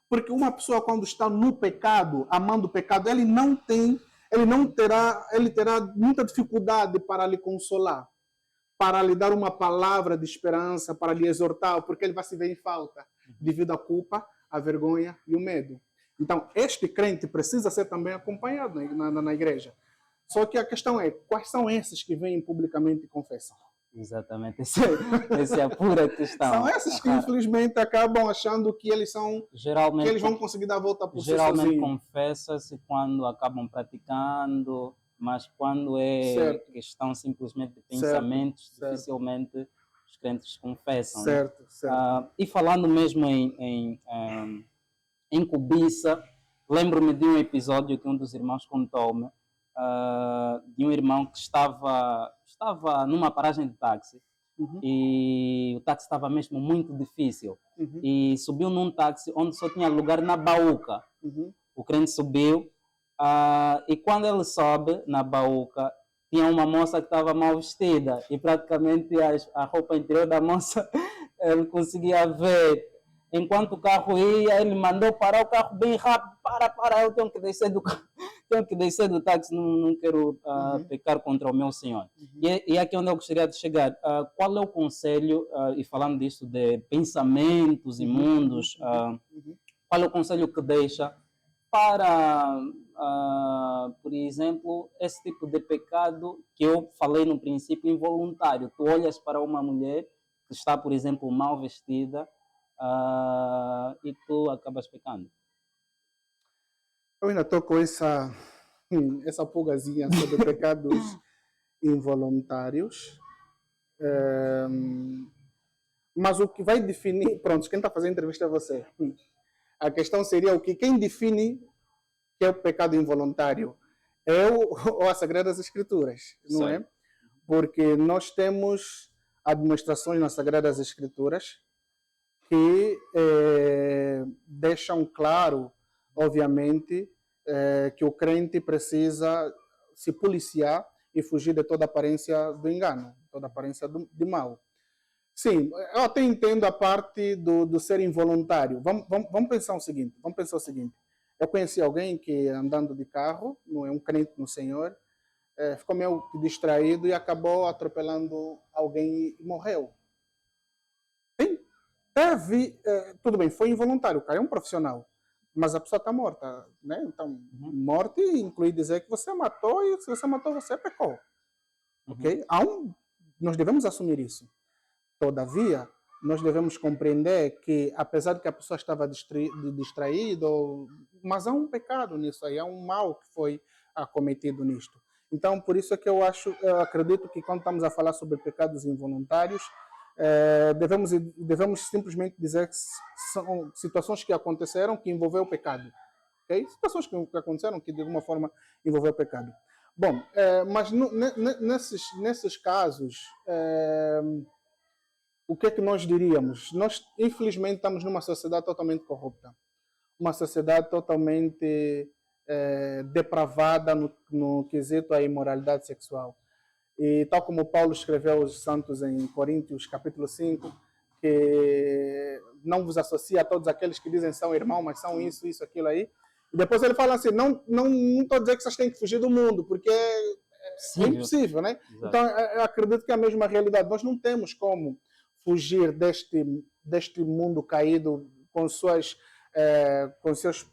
Porque uma pessoa, quando está no pecado, amando o pecado, ele terá muita dificuldade para lhe consolar, para lhe dar uma palavra de esperança, para lhe exortar, porque ele vai se ver em falta, devido à culpa, à vergonha e o medo. Então, este crente precisa ser também acompanhado na igreja. Só que a questão é, quais são esses que vêm publicamente e confessam? Exatamente, essa é a pura questão. São esses que, infelizmente, acabam achando que eles geralmente, que eles vão conseguir dar a volta por si geralmente sozinhos. confessa-se quando acabam praticando, mas quando é questão simplesmente de pensamentos, dificilmente os crentes confessam. Certo. E falando mesmo em cobiça. Lembro-me de um episódio que um dos irmãos contou-me, de um irmão que estava numa paragem de táxi e o táxi estava mesmo muito difícil. E subiu num táxi onde só tinha lugar na baúca. O crente subiu e quando ele sobe na baúca, tinha uma moça que estava mal vestida e praticamente a roupa interior da moça ele conseguia ver. Enquanto o carro ia, ele mandou parar o carro bem rápido. Para, eu tenho que descer do carro. Tenho que descer do táxi, não quero pecar contra o meu Senhor. E aqui onde eu gostaria de chegar, qual é o conselho, e falando disso de pensamentos imundos, qual é o conselho que deixa para, por exemplo, esse tipo de pecado que eu falei no princípio, involuntário? Tu olhas para uma mulher que está, por exemplo, mal vestida, e tu acabas pecando. Eu ainda estou com essa pulgazinha sobre pecados involuntários. Mas o que vai definir... Pronto, quem está fazendo a entrevista é você. A questão seria o que quem define que é o pecado involuntário? Eu ou as Sagradas Escrituras, não é? Porque nós temos administrações nas Sagradas Escrituras que deixam claro, obviamente, que o crente precisa se policiar e fugir de toda aparência do engano, toda aparência de mal. Sim, eu até entendo a parte do ser involuntário. Vamos pensar o seguinte, eu conheci alguém que andando de carro, não é um crente no Senhor, ficou meio distraído e acabou atropelando alguém e morreu. Tudo bem, foi involuntário, o cara é um profissional, mas a pessoa está morta, né? Então, morte inclui dizer que você matou e se você matou, você pecou. Ok? Nós devemos assumir isso. Todavia, nós devemos compreender que, apesar de que a pessoa estava distraída, mas há um pecado nisso aí, há um mal que foi cometido nisto. Então, por isso é que eu acredito que quando estamos a falar sobre pecados involuntários, devemos simplesmente dizer que são situações que aconteceram que envolveu o pecado. Okay? Situações que aconteceram que de alguma forma envolveu o pecado. Bom, mas nesses casos, o que é que nós diríamos? Nós, infelizmente, estamos numa sociedade totalmente corrupta. Uma sociedade totalmente depravada no quesito à imoralidade sexual. E tal como Paulo escreveu aos santos em Coríntios, capítulo 5, que não vos associa a todos aqueles que dizem são irmãos, mas são isso, aquilo aí. E depois ele fala assim, não estou a dizer que vocês têm que fugir do mundo, porque é impossível, né? Exato. Então, eu acredito que é a mesma realidade. Nós não temos como fugir deste mundo caído com seus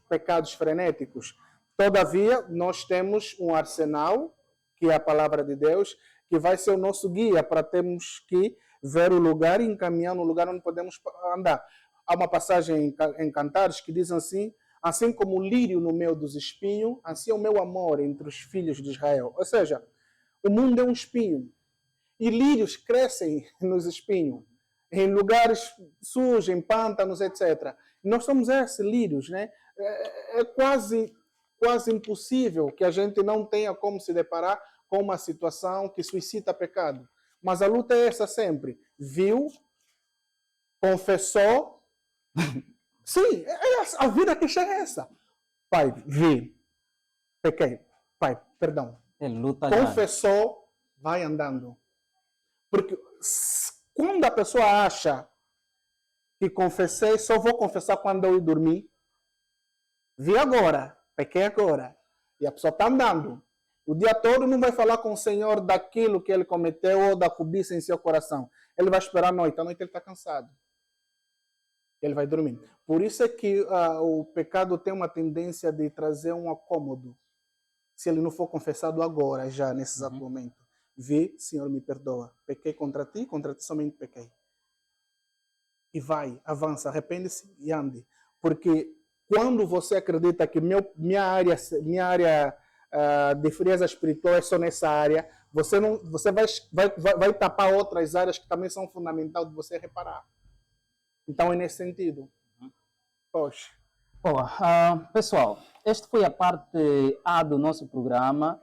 pecados frenéticos. Todavia, nós temos um arsenal, que é a palavra de Deus, que vai ser o nosso guia para termos que ver o lugar e encaminhar no lugar onde podemos andar. Há uma passagem em Cantares que diz assim como o lírio no meio dos espinhos, assim é o meu amor entre os filhos de Israel. Ou seja, o mundo é um espinho. E lírios crescem nos espinhos, em lugares sujos, em pântanos, etc. Nós somos esses lírios, né? É quase impossível que a gente não tenha como se deparar com uma situação que suscita pecado. Mas a luta é essa sempre. Viu, confessou. Sim, a vida que chega é essa. Pai, vi, pequei. Pai, perdão. Confessou, vai andando. Porque quando a pessoa acha que confessei, só vou confessar quando eu ir dormir. Vi agora, pequei agora. E a pessoa está andando. O dia todo não vai falar com o Senhor daquilo que ele cometeu ou da cobiça em seu coração. Ele vai esperar a noite. À noite ele está cansado. Ele vai dormir. Por isso é que o pecado tem uma tendência de trazer um acômodo. Se ele não for confessado agora, já, nesse exato momento. Vi, Senhor, me perdoa. Pequei contra ti somente pequei. E vai, avança, arrepende-se e ande. Porque quando você acredita que minha área de frieza espiritual é só nessa área, você vai tapar outras áreas que também são fundamentais de você reparar. Então é nesse sentido. Poxa, Boa. Pessoal, esta foi a parte A do nosso programa.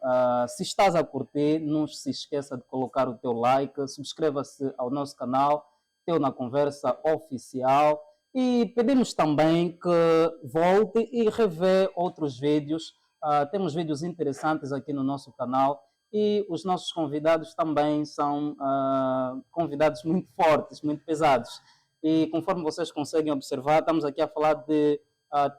Se estás a curtir, não se esqueça de colocar o teu like, subscreva-se ao nosso canal, Teu na Conversa Oficial, e pedimos também que volte e revê outros vídeos. Temos vídeos interessantes aqui no nosso canal e os nossos convidados também são convidados muito fortes, muito pesados. E conforme vocês conseguem observar, estamos aqui a falar de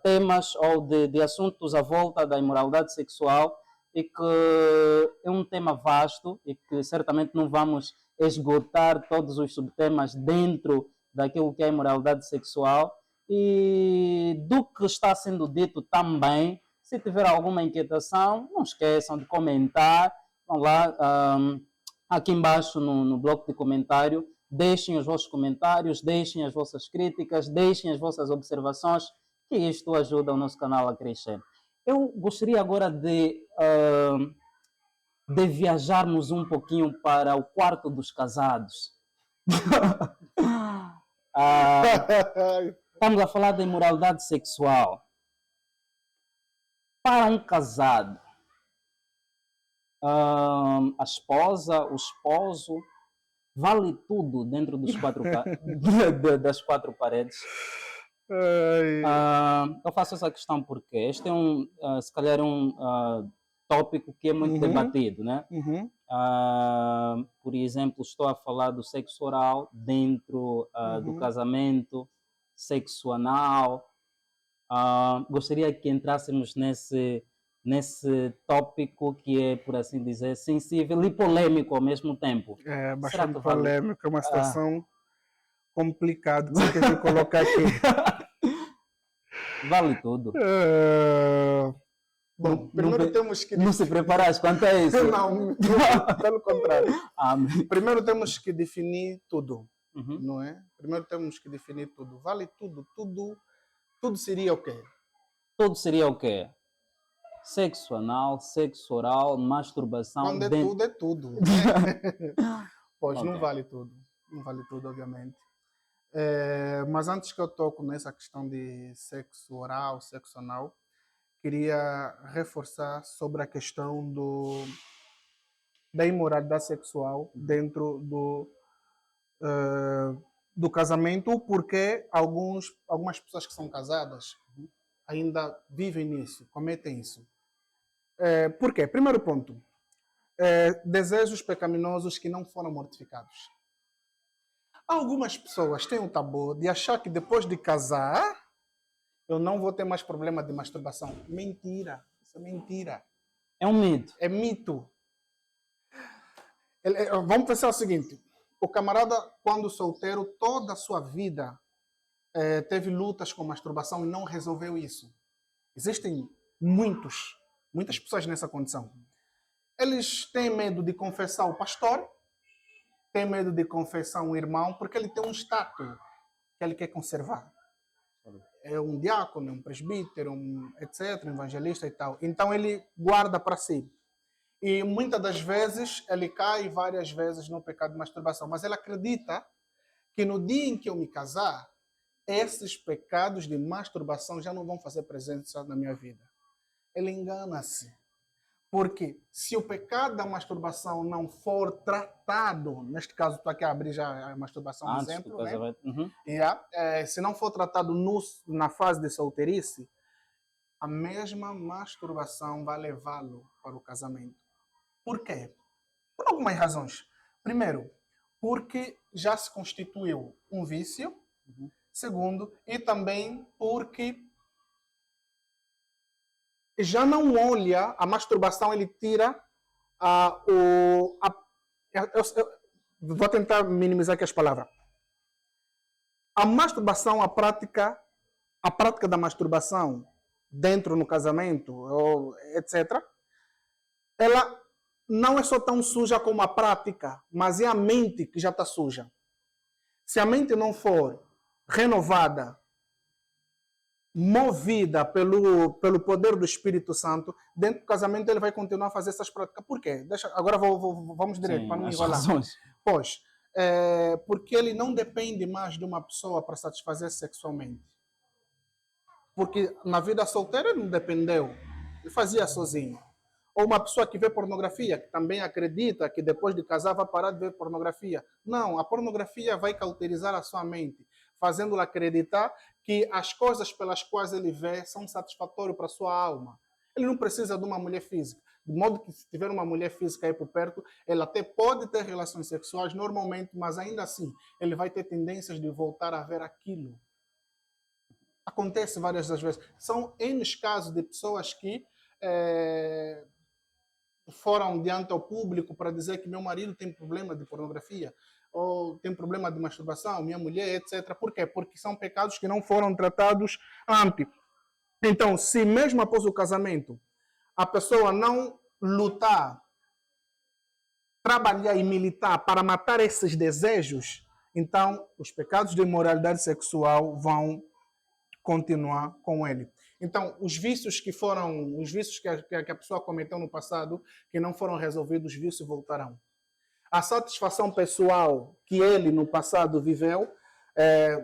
temas ou de assuntos à volta da imoralidade sexual e que é um tema vasto e que certamente não vamos esgotar todos os subtemas dentro daquilo que é a imoralidade sexual e do que está sendo dito também. Se tiver alguma inquietação, não esqueçam de comentar. Vão lá aqui embaixo no bloco de comentário, deixem os vossos comentários, deixem as vossas críticas, deixem as vossas observações, que isto ajuda o nosso canal a crescer. Eu gostaria agora de viajarmos um pouquinho para o quarto dos casados. Estamos a falar da imoralidade sexual. Para um casado, a esposa, o esposo, vale tudo dentro dos das quatro paredes. Eu faço essa questão porque este é se calhar tópico que é muito debatido, né? Por exemplo, estou a falar do sexo oral dentro do casamento, sexo anal. Gostaria que entrássemos nesse tópico que é, por assim dizer, sensível e polêmico ao mesmo tempo. É bastante polêmico, é uma situação complicada que você tem que colocar aqui. Vale tudo. Bom, primeiro temos que... Não se preparaste quanto a isso? Não, pelo contrário. Primeiro temos que definir tudo, não é? Primeiro temos que definir tudo. Vale tudo, tudo seria o quê? Tudo seria o quê? Sexo anal, sexo oral, masturbação... Quando tudo, é tudo. Pois, okay. Não vale tudo, obviamente. Mas antes que eu toque nessa questão de sexo oral, sexo anal, queria reforçar sobre a questão da imoralidade sexual dentro do casamento, porque algumas pessoas que são casadas ainda vivem nisso, cometem isso. Por quê? Primeiro ponto, desejos pecaminosos que não foram mortificados. Algumas pessoas têm o tabu de achar que depois de casar, eu não vou ter mais problema de masturbação. Mentira. Isso é mentira. É um mito. É mito. Vamos pensar o seguinte. O camarada, quando solteiro, toda a sua vida teve lutas com masturbação e não resolveu isso. Existem muitas pessoas nessa condição. Eles têm medo de confessar o pastor, têm medo de confessar um irmão, porque ele tem um status que ele quer conservar. É um diácono, um presbítero, etc., um evangelista e tal. Então ele guarda para si. E muitas das vezes ele cai várias vezes no pecado de masturbação. Mas ele acredita que no dia em que eu me casar, esses pecados de masturbação já não vão fazer presença na minha vida. Ele engana-se. Porque se o pecado da masturbação não for tratado, neste caso estou aqui a abrir já a masturbação, um exemplo, né? Se não for tratado na fase de solteirice, a mesma masturbação vai levá-lo para o casamento. Por quê? Por algumas razões. Primeiro, porque já se constituiu um vício. Segundo, e também porque já não olha a masturbação, ele tira vou tentar minimizar aqui as palavras. A masturbação, a prática da masturbação dentro no casamento, etc., ela não é só tão suja como a prática, mas é a mente que já está suja. Se a mente não for renovada, movida pelo poder do Espírito Santo, dentro do casamento ele vai continuar a fazer essas práticas. Por quê? Agora vamos direto, para não enrolar. Pois, porque ele não depende mais de uma pessoa para satisfazer sexualmente. Porque na vida solteira ele não dependeu, ele fazia sozinho. Ou uma pessoa que vê pornografia, que também acredita que depois de casar vai parar de ver pornografia. Não, a pornografia vai cauterizar a sua mente, fazendo-la acreditar que as coisas pelas quais ele vê são satisfatórias para a sua alma. Ele não precisa de uma mulher física. De modo que se tiver uma mulher física aí por perto, ele até pode ter relações sexuais normalmente, mas ainda assim, ele vai ter tendências de voltar a ver aquilo. Acontece várias das vezes. São N casos de pessoas que foram diante ao público para dizer que meu marido tem problema de pornografia, ou tem problema de masturbação, minha mulher, etc. Por quê? Porque são pecados que não foram tratados antes. Então, se mesmo após o casamento, a pessoa não lutar, trabalhar e militar para matar esses desejos, então os pecados de imoralidade sexual vão continuar com ele. Então, os vícios que a pessoa cometeu no passado, que não foram resolvidos, os vícios voltarão. A satisfação pessoal que ele no passado viveu,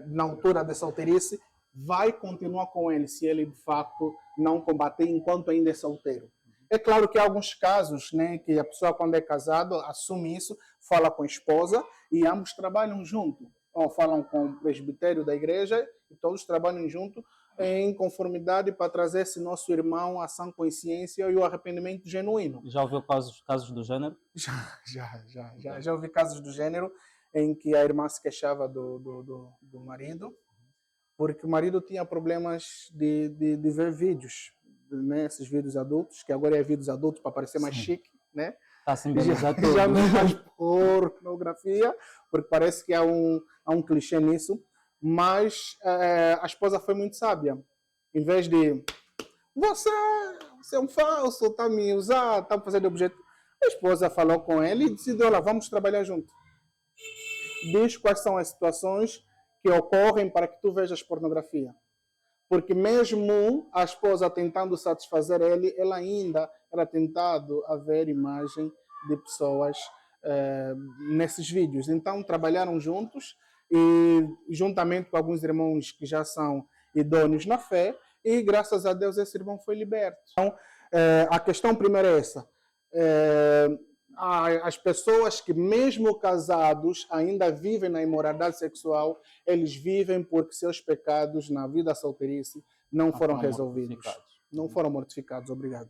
na altura da solteirice, vai continuar com ele, se ele de fato não combater enquanto ainda é solteiro. É claro que há alguns casos, né, que a pessoa quando é casado assume isso, fala com a esposa e ambos trabalham junto. Ou falam com o presbitério da igreja e todos trabalham junto em conformidade para trazer esse nosso irmão à sã consciência e o arrependimento genuíno. Já ouviu casos do gênero? Já ouvi casos do gênero em que a irmã se queixava do marido, porque o marido tinha problemas de ver vídeos, né? Esses vídeos adultos, que agora é vídeos adultos para parecer mais chique, né? Está a simbolizar tudo. Já não faz pornografia, porque parece que há um clichê nisso, mas a esposa foi muito sábia. Em vez de você é um falso, está a me usar, está a fazer de objeto, a esposa falou com ele e decidiu, olha, vamos trabalhar junto. Diz quais são as situações que ocorrem para que tu vejas pornografia. Porque mesmo a esposa tentando satisfazer ele, ela ainda era tentado a ver imagem de pessoas nesses vídeos. Então trabalharam juntos e juntamente com alguns irmãos que já são idôneos na fé, e graças a Deus esse irmão foi liberto. Então a questão primeira é essa. As pessoas que mesmo casados ainda vivem na imoralidade sexual, eles vivem porque seus pecados na vida solteirice não foram resolvidos. Não foram mortificados, obrigado.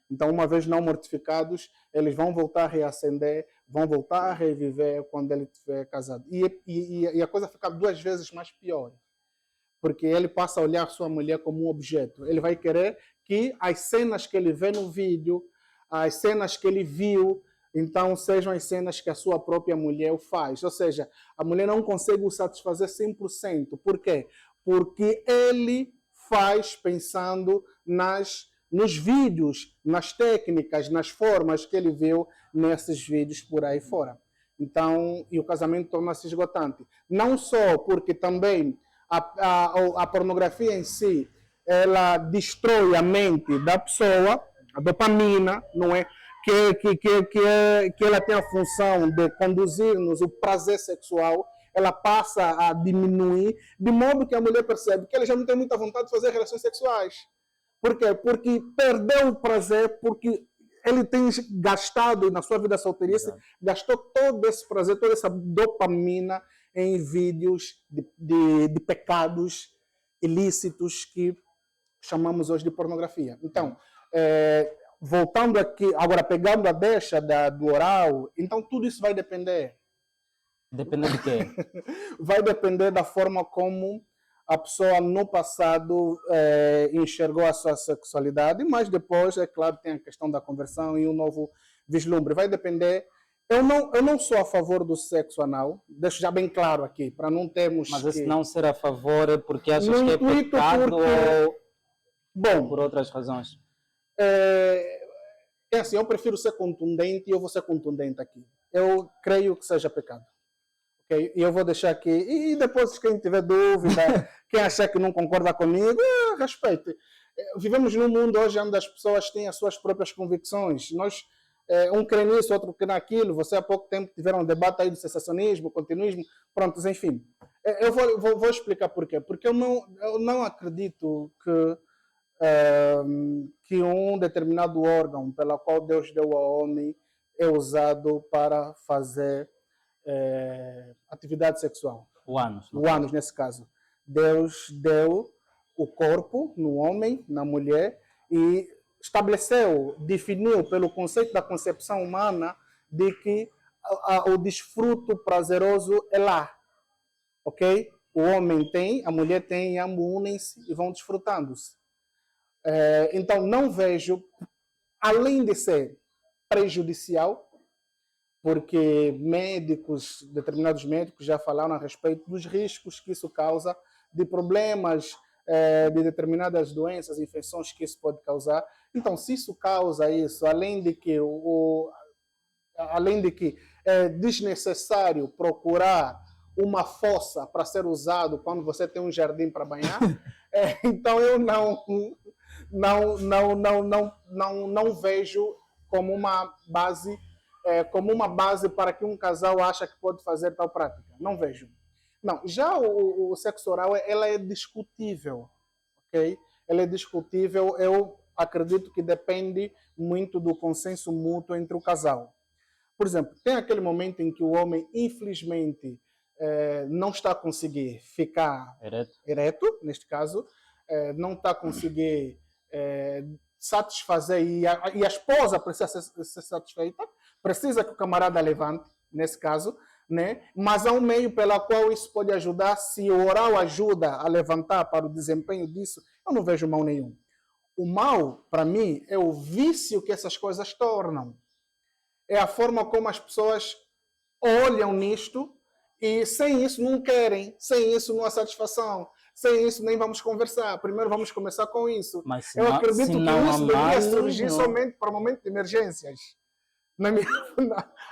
Então, uma vez não mortificados, eles vão voltar a reacender, vão voltar a reviver quando ele estiver casado. E a coisa fica 2 vezes mais pior. Porque ele passa a olhar sua mulher como um objeto. Ele vai querer que as cenas que ele vê no vídeo, as cenas que ele viu, então sejam as cenas que a sua própria mulher o faz. Ou seja, a mulher não consegue o satisfazer 100%. Por quê? Porque ele faz pensando nos vídeos, nas técnicas, nas formas que ele viu nesses vídeos por aí fora. Então, e o casamento torna-se esgotante. Não só porque também a pornografia em si, ela destrói a mente da pessoa, a dopamina, não é? Que ela tem a função de conduzir-nos o prazer sexual, ela passa a diminuir, de modo que a mulher percebe que ela já não tem muita vontade de fazer relações sexuais. Por quê? Porque perdeu o prazer, porque ele tem gastado na sua vida solteirice, gastou todo esse prazer, toda essa dopamina em vídeos de pecados ilícitos que chamamos hoje de pornografia. Então, voltando aqui, agora pegando a deixa do oral, então tudo isso vai depender. Depende de quê? Vai depender da forma como a pessoa no passado enxergou a sua sexualidade, mas depois, é claro, tem a questão da conversão e um novo vislumbre. Vai depender. Eu não sou a favor do sexo anal, deixo já bem claro aqui, para não termos. Mas esse não ser a favor é porque achas que é pecado ou por outras razões? É assim, eu prefiro ser contundente e eu vou ser contundente aqui. Eu creio que seja pecado. Okay? E eu vou deixar aqui. E depois, quem tiver dúvida, quem achar que não concorda comigo, respeite. Vivemos num mundo hoje onde as pessoas têm as suas próprias convicções. Um crê nisso, outro crê naquilo. Você há pouco tempo tiveram um debate aí do cessacionismo, continuismo, pronto, enfim. Eu vou explicar por quê. Porque eu não acredito que um determinado órgão pela qual Deus deu ao homem é usado para fazer atividade sexual. O ânus. O ânus, nesse caso. Deus deu o corpo no homem, na mulher, e estabeleceu, definiu pelo conceito da concepção humana de que o desfruto prazeroso é lá. Ok? O homem tem, a mulher tem, e ambos unem-se e vão desfrutando-se. Então, não vejo, além de ser prejudicial, porque determinados médicos já falaram a respeito dos riscos que isso causa, de problemas, de determinadas doenças, infecções que isso pode causar. Então, se isso causa isso, além de que é desnecessário procurar uma fossa para ser usado quando você tem um jardim para banhar, então eu não vejo como uma base para que um casal acha que pode fazer tal prática. Não vejo. Não, já o sexo oral, ela é discutível, ok? Ela é discutível, eu acredito que depende muito do consenso mútuo entre o casal. Por exemplo, tem aquele momento em que o homem, infelizmente, não está a conseguir ficar ereto, neste caso, não está a conseguir satisfazer, e a esposa precisa ser satisfeita, precisa que o camarada levante, nesse caso, né? Mas há um meio pela qual isso pode ajudar. Se o oral ajuda a levantar para o desempenho disso, eu não vejo mal nenhum. O mal, para mim, é o vício que essas coisas tornam. É a forma como as pessoas olham nisto e sem isso não querem, sem isso não há satisfação, sem isso nem vamos conversar. Primeiro vamos começar com isso. Mas eu acredito que isso deveria surgir somente para o momento de emergências.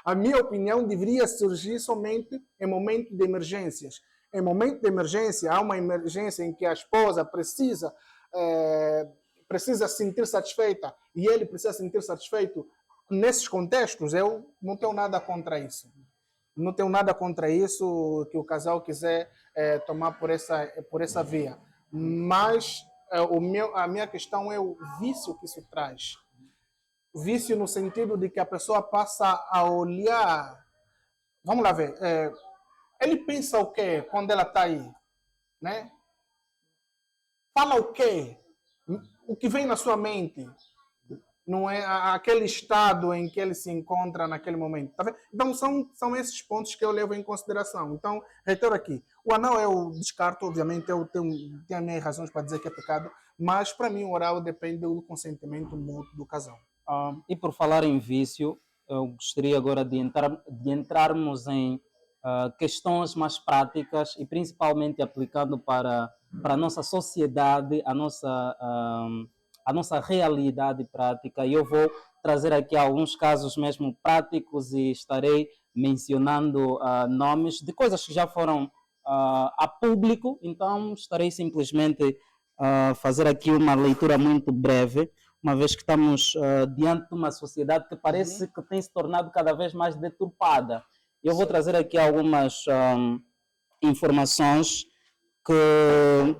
A minha opinião deveria surgir somente em momento de emergências. Em momento de emergência, há uma emergência em que a esposa precisa se sentir satisfeita e ele precisa se sentir satisfeito. Nesses contextos, eu não tenho nada contra isso. Não tenho nada contra isso, que o casal quiser tomar por essa via. Mas a minha questão é o vício que isso traz. Vício no sentido de que a pessoa passa a olhar. Vamos lá ver. Ele pensa o quê quando ela está aí? Né? Fala o quê? O que vem na sua mente? Não é aquele estado em que ele se encontra naquele momento. Tá vendo? Então, são esses pontos que eu levo em consideração. Então, reitero aqui. O anal eu descarto, obviamente, eu tenho as minhas razões para dizer que é pecado, mas, para mim, o oral depende do consentimento mútuo do casal. E por falar em vício, eu gostaria agora de entrarmos em questões mais práticas e principalmente aplicando para a nossa sociedade, a nossa realidade prática. E eu vou trazer aqui alguns casos mesmo práticos e estarei mencionando nomes de coisas que já foram a público, então estarei simplesmente a fazer aqui uma leitura muito breve, uma vez que estamos diante de uma sociedade que parece que tem se tornado cada vez mais deturpada. Eu vou trazer aqui algumas informações que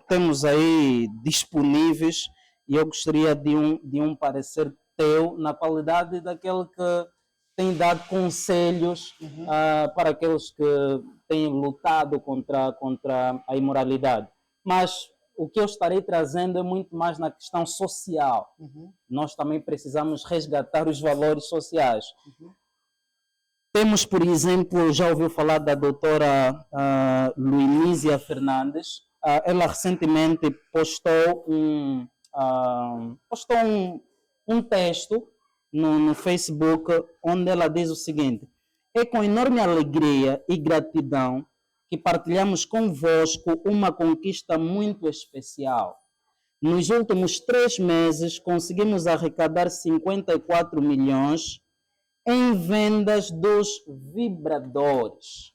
temos aí disponíveis e eu gostaria de um parecer teu na qualidade daquele que tem dado conselhos para aqueles que têm lutado contra a imoralidade. Mas o que eu estarei trazendo é muito mais na questão social. Nós também precisamos resgatar os valores sociais. Temos, por exemplo, já ouviu falar da doutora Luinísia Fernandes. Ela recentemente postou um texto no Facebook onde ela diz o seguinte: é com enorme alegria e gratidão que partilhamos convosco uma conquista muito especial. Nos últimos 3 meses, conseguimos arrecadar 54 milhões em vendas dos vibradores.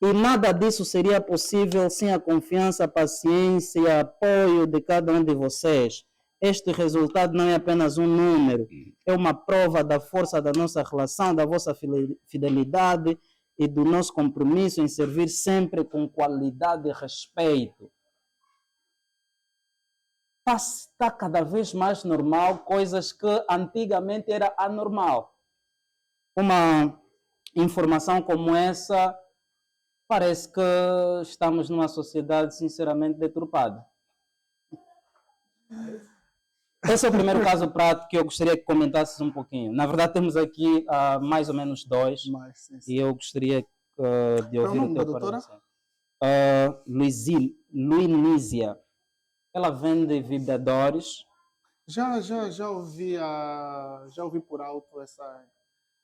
E nada disso seria possível sem a confiança, a paciência e o apoio de cada um de vocês. Este resultado não é apenas um número, é uma prova da força da nossa relação, da vossa fidelidade e do nosso compromisso em servir sempre com qualidade e respeito. Está cada vez mais normal coisas que antigamente era anormal. Uma informação como essa, parece que estamos numa sociedade sinceramente deturpada. Esse é o primeiro caso prático que eu gostaria que comentasses um pouquinho. Na verdade, temos aqui mais ou menos dois, e eu gostaria de ouvir o teu parecer. Luinísia. Ela vende vibradores. Já ouvi por alto essa.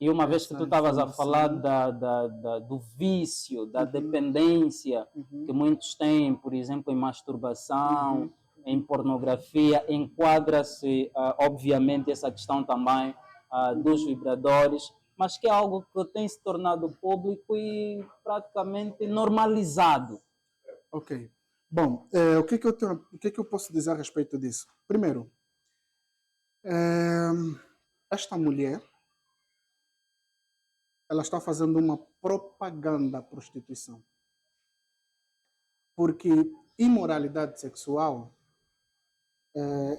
E uma vez que tu estavas a falar do vício, da dependência que muitos têm, por exemplo, em masturbação, em pornografia, enquadra-se, obviamente, essa questão também dos vibradores, mas que é algo que tem se tornado público e praticamente normalizado. Ok. Bom, o que eu posso dizer a respeito disso? Primeiro, esta mulher, ela está fazendo uma propaganda à prostituição. Porque imoralidade sexual,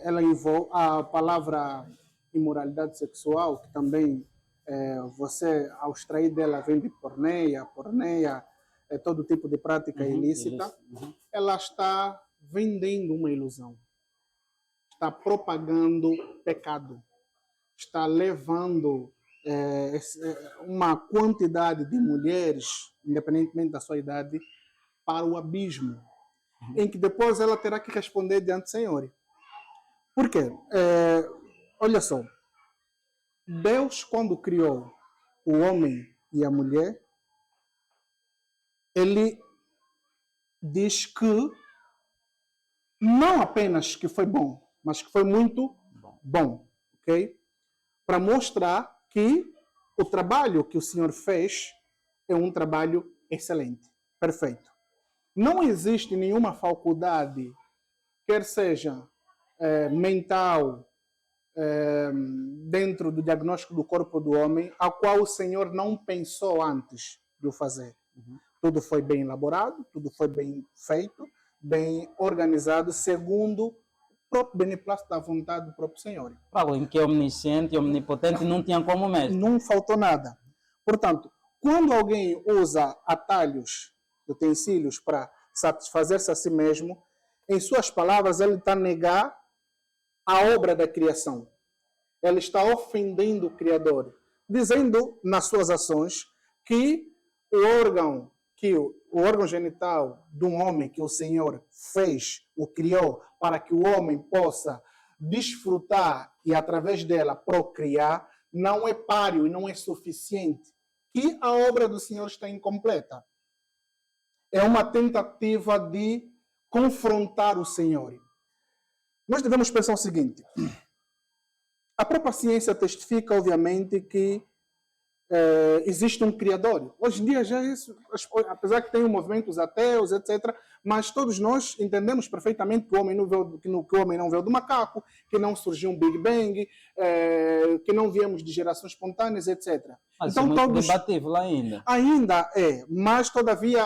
ela envolve a palavra imoralidade sexual, que também você, ao extrair dela, vem de porneia, todo tipo de prática ilícita, ela está vendendo uma ilusão, está propagando pecado, está levando uma quantidade de mulheres, independentemente da sua idade, para o abismo, em que depois ela terá que responder diante do Senhor. Por quê? Olha só, Deus, quando criou o homem e a mulher, ele diz que não apenas que foi bom, mas que foi muito bom, ok? Para mostrar que o trabalho que o Senhor fez é um trabalho excelente, perfeito. Não existe nenhuma faculdade, quer seja mental, dentro do diagnóstico do corpo do homem, a qual o Senhor não pensou antes de o fazer. Tudo foi bem elaborado, tudo foi bem feito, bem organizado, segundo o próprio beneplácito da vontade do próprio Senhor. Alguém que é omnisciente e omnipotente não tinha como mesmo. Não faltou nada. Portanto, quando alguém usa atalhos, utensílios para satisfazer-se a si mesmo, em suas palavras, ele está a negar a obra da criação. Ele está ofendendo o Criador, dizendo nas suas ações que o órgão genital de um homem que o Senhor fez, o criou, para que o homem possa desfrutar e através dela procriar, não é páreo e não é suficiente, que a obra do Senhor está incompleta. É uma tentativa de confrontar o Senhor. Nós devemos pensar o seguinte: a própria ciência testifica, obviamente, que existe um Criador. Hoje em dia, já isso, apesar que tem movimentos ateus, etc., mas todos nós entendemos perfeitamente que o homem não veio do macaco, que não surgiu um Big Bang, que não viemos de gerações espontâneas, etc. Mas então, é muito debatível ainda. Ainda é, mas todavia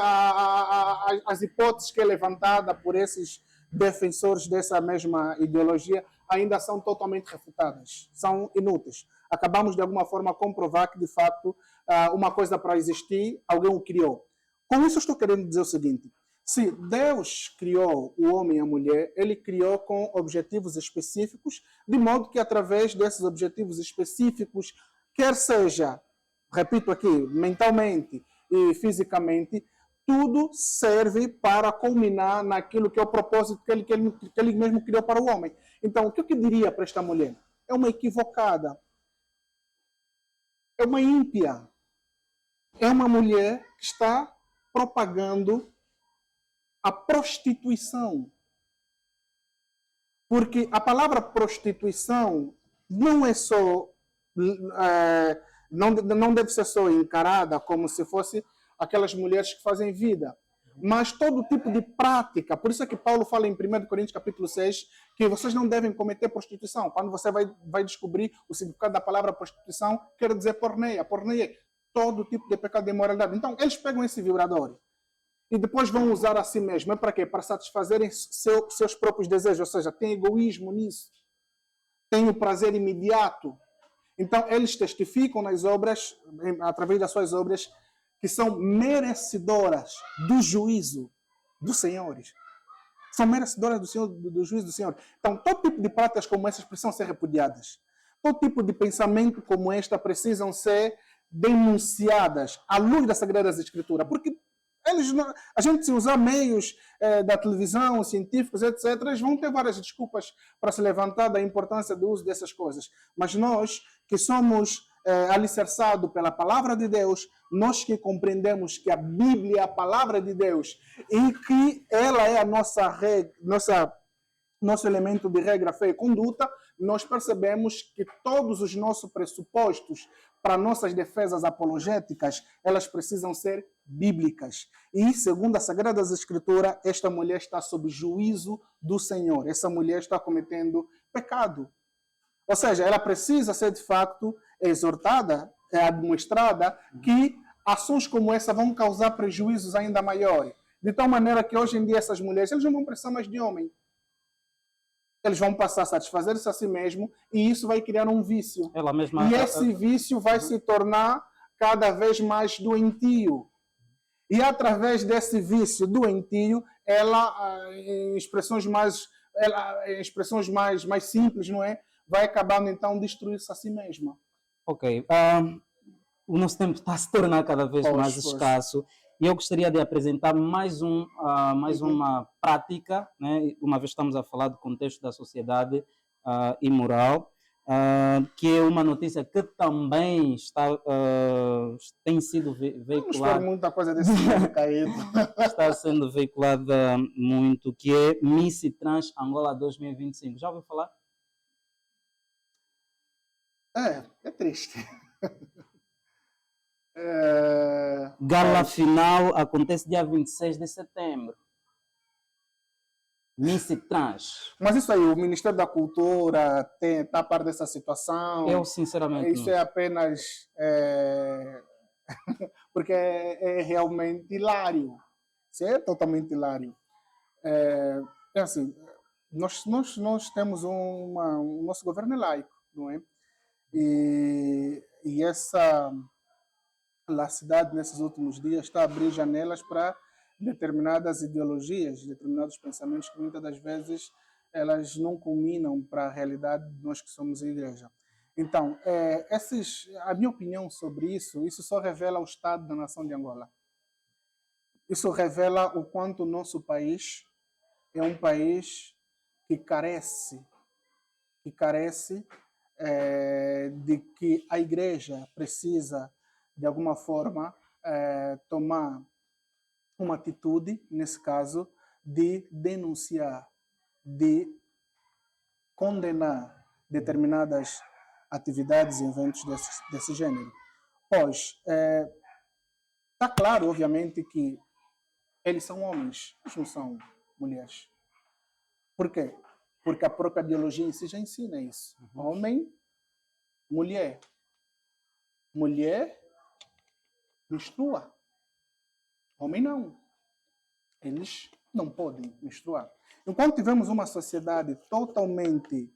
as hipóteses que é levantada por esses defensores dessa mesma ideologia ainda são totalmente refutadas, são inúteis. Acabamos de alguma forma comprovar que de fato uma coisa para existir, alguém o criou. Com isso eu estou querendo dizer o seguinte: se Deus criou o homem e a mulher, ele criou com objetivos específicos, de modo que através desses objetivos específicos, quer seja, repito aqui, mentalmente e fisicamente, tudo serve para culminar naquilo que é o propósito que ele mesmo criou para o homem. Então, o que eu diria para esta mulher? É uma equivocada. É uma ímpia. É uma mulher que está propagando a prostituição. Porque a palavra prostituição não é só... não deve ser só encarada como se fosse aquelas mulheres que fazem vida, mas todo tipo de prática. Por isso é que Paulo fala em 1 Coríntios capítulo 6 que vocês não devem cometer prostituição. Quando você vai descobrir o significado da palavra prostituição, quer dizer porneia. Porneia todo tipo de pecado de imoralidade. Então, eles pegam esse vibrador e depois vão usar a si mesmo. É para quê? Para satisfazerem seus próprios desejos. Ou seja, tem egoísmo nisso. Tem o prazer imediato. Então, eles testificam nas obras, através das suas obras, que são merecedoras do juízo dos senhores. São merecedoras do juízo do Senhor. Então, todo tipo de práticas como essas precisam ser repudiadas. Todo tipo de pensamento como esta precisam ser denunciadas à luz das Sagradas Escrituras. Porque a gente, se usar meios da televisão, científicos, etc., eles vão ter várias desculpas para se levantar da importância do uso dessas coisas. Mas nós, que somos alicerçados pela palavra de Deus, nós que compreendemos que a Bíblia é a palavra de Deus e que ela é a nosso elemento de regra, fé e conduta, nós percebemos que todos os nossos pressupostos para nossas defesas apologéticas, elas precisam ser bíblicas. E, segundo as Sagradas Escrituras, esta mulher está sob juízo do Senhor. Essa mulher está cometendo pecado. Ou seja, ela precisa ser, de facto, exortada, admoestrada, que ações como essa vão causar prejuízos ainda maiores. De tal maneira que, hoje em dia, essas mulheres eles não vão precisar mais de homem. Eles vão passar a satisfazer-se a si mesmo e isso vai criar um vício. E esse vício vai se tornar cada vez mais doentio. E através desse vício doentio, em expressões mais simples, não é? Vai acabando então destruir-se a si mesma. Ok. O nosso tempo está a se tornar cada vez mais escasso. E eu gostaria de apresentar mais uma prática, né? Uma vez estamos a falar do contexto da sociedade imoral, que é uma notícia que também tem sido veiculada. Não espero muita coisa desse tipo caído. Está sendo veiculada muito, que é Miss Trans Angola 2025. Já ouviu falar? É triste. Gala final acontece dia 26 de setembro. Miss Trans. Mas isso aí, o Ministério da Cultura está a par dessa situação? Eu, sinceramente, isso não. É apenas... porque é realmente hilário. Isso é totalmente hilário. É assim, nós temos o nosso governo é laico, não é? E essa laxicidade nesses últimos dias está a abrir janelas para determinadas ideologias, determinados pensamentos que muitas das vezes elas não culminam para a realidade de nós que somos a igreja. Então, a minha opinião sobre isso só revela o estado da nação de Angola. Isso revela o quanto o nosso país é um país que carece de que a igreja precisa, de alguma forma, tomar uma atitude, nesse caso, de denunciar, de condenar determinadas atividades e eventos desse gênero. Pois, está claro, obviamente, que eles são homens, eles não são mulheres. Por quê? Porque a própria biologia em si já ensina isso. Homem, mulher. Mulher menstrua. Homem não. Eles não podem menstruar. Enquanto tivermos uma sociedade totalmente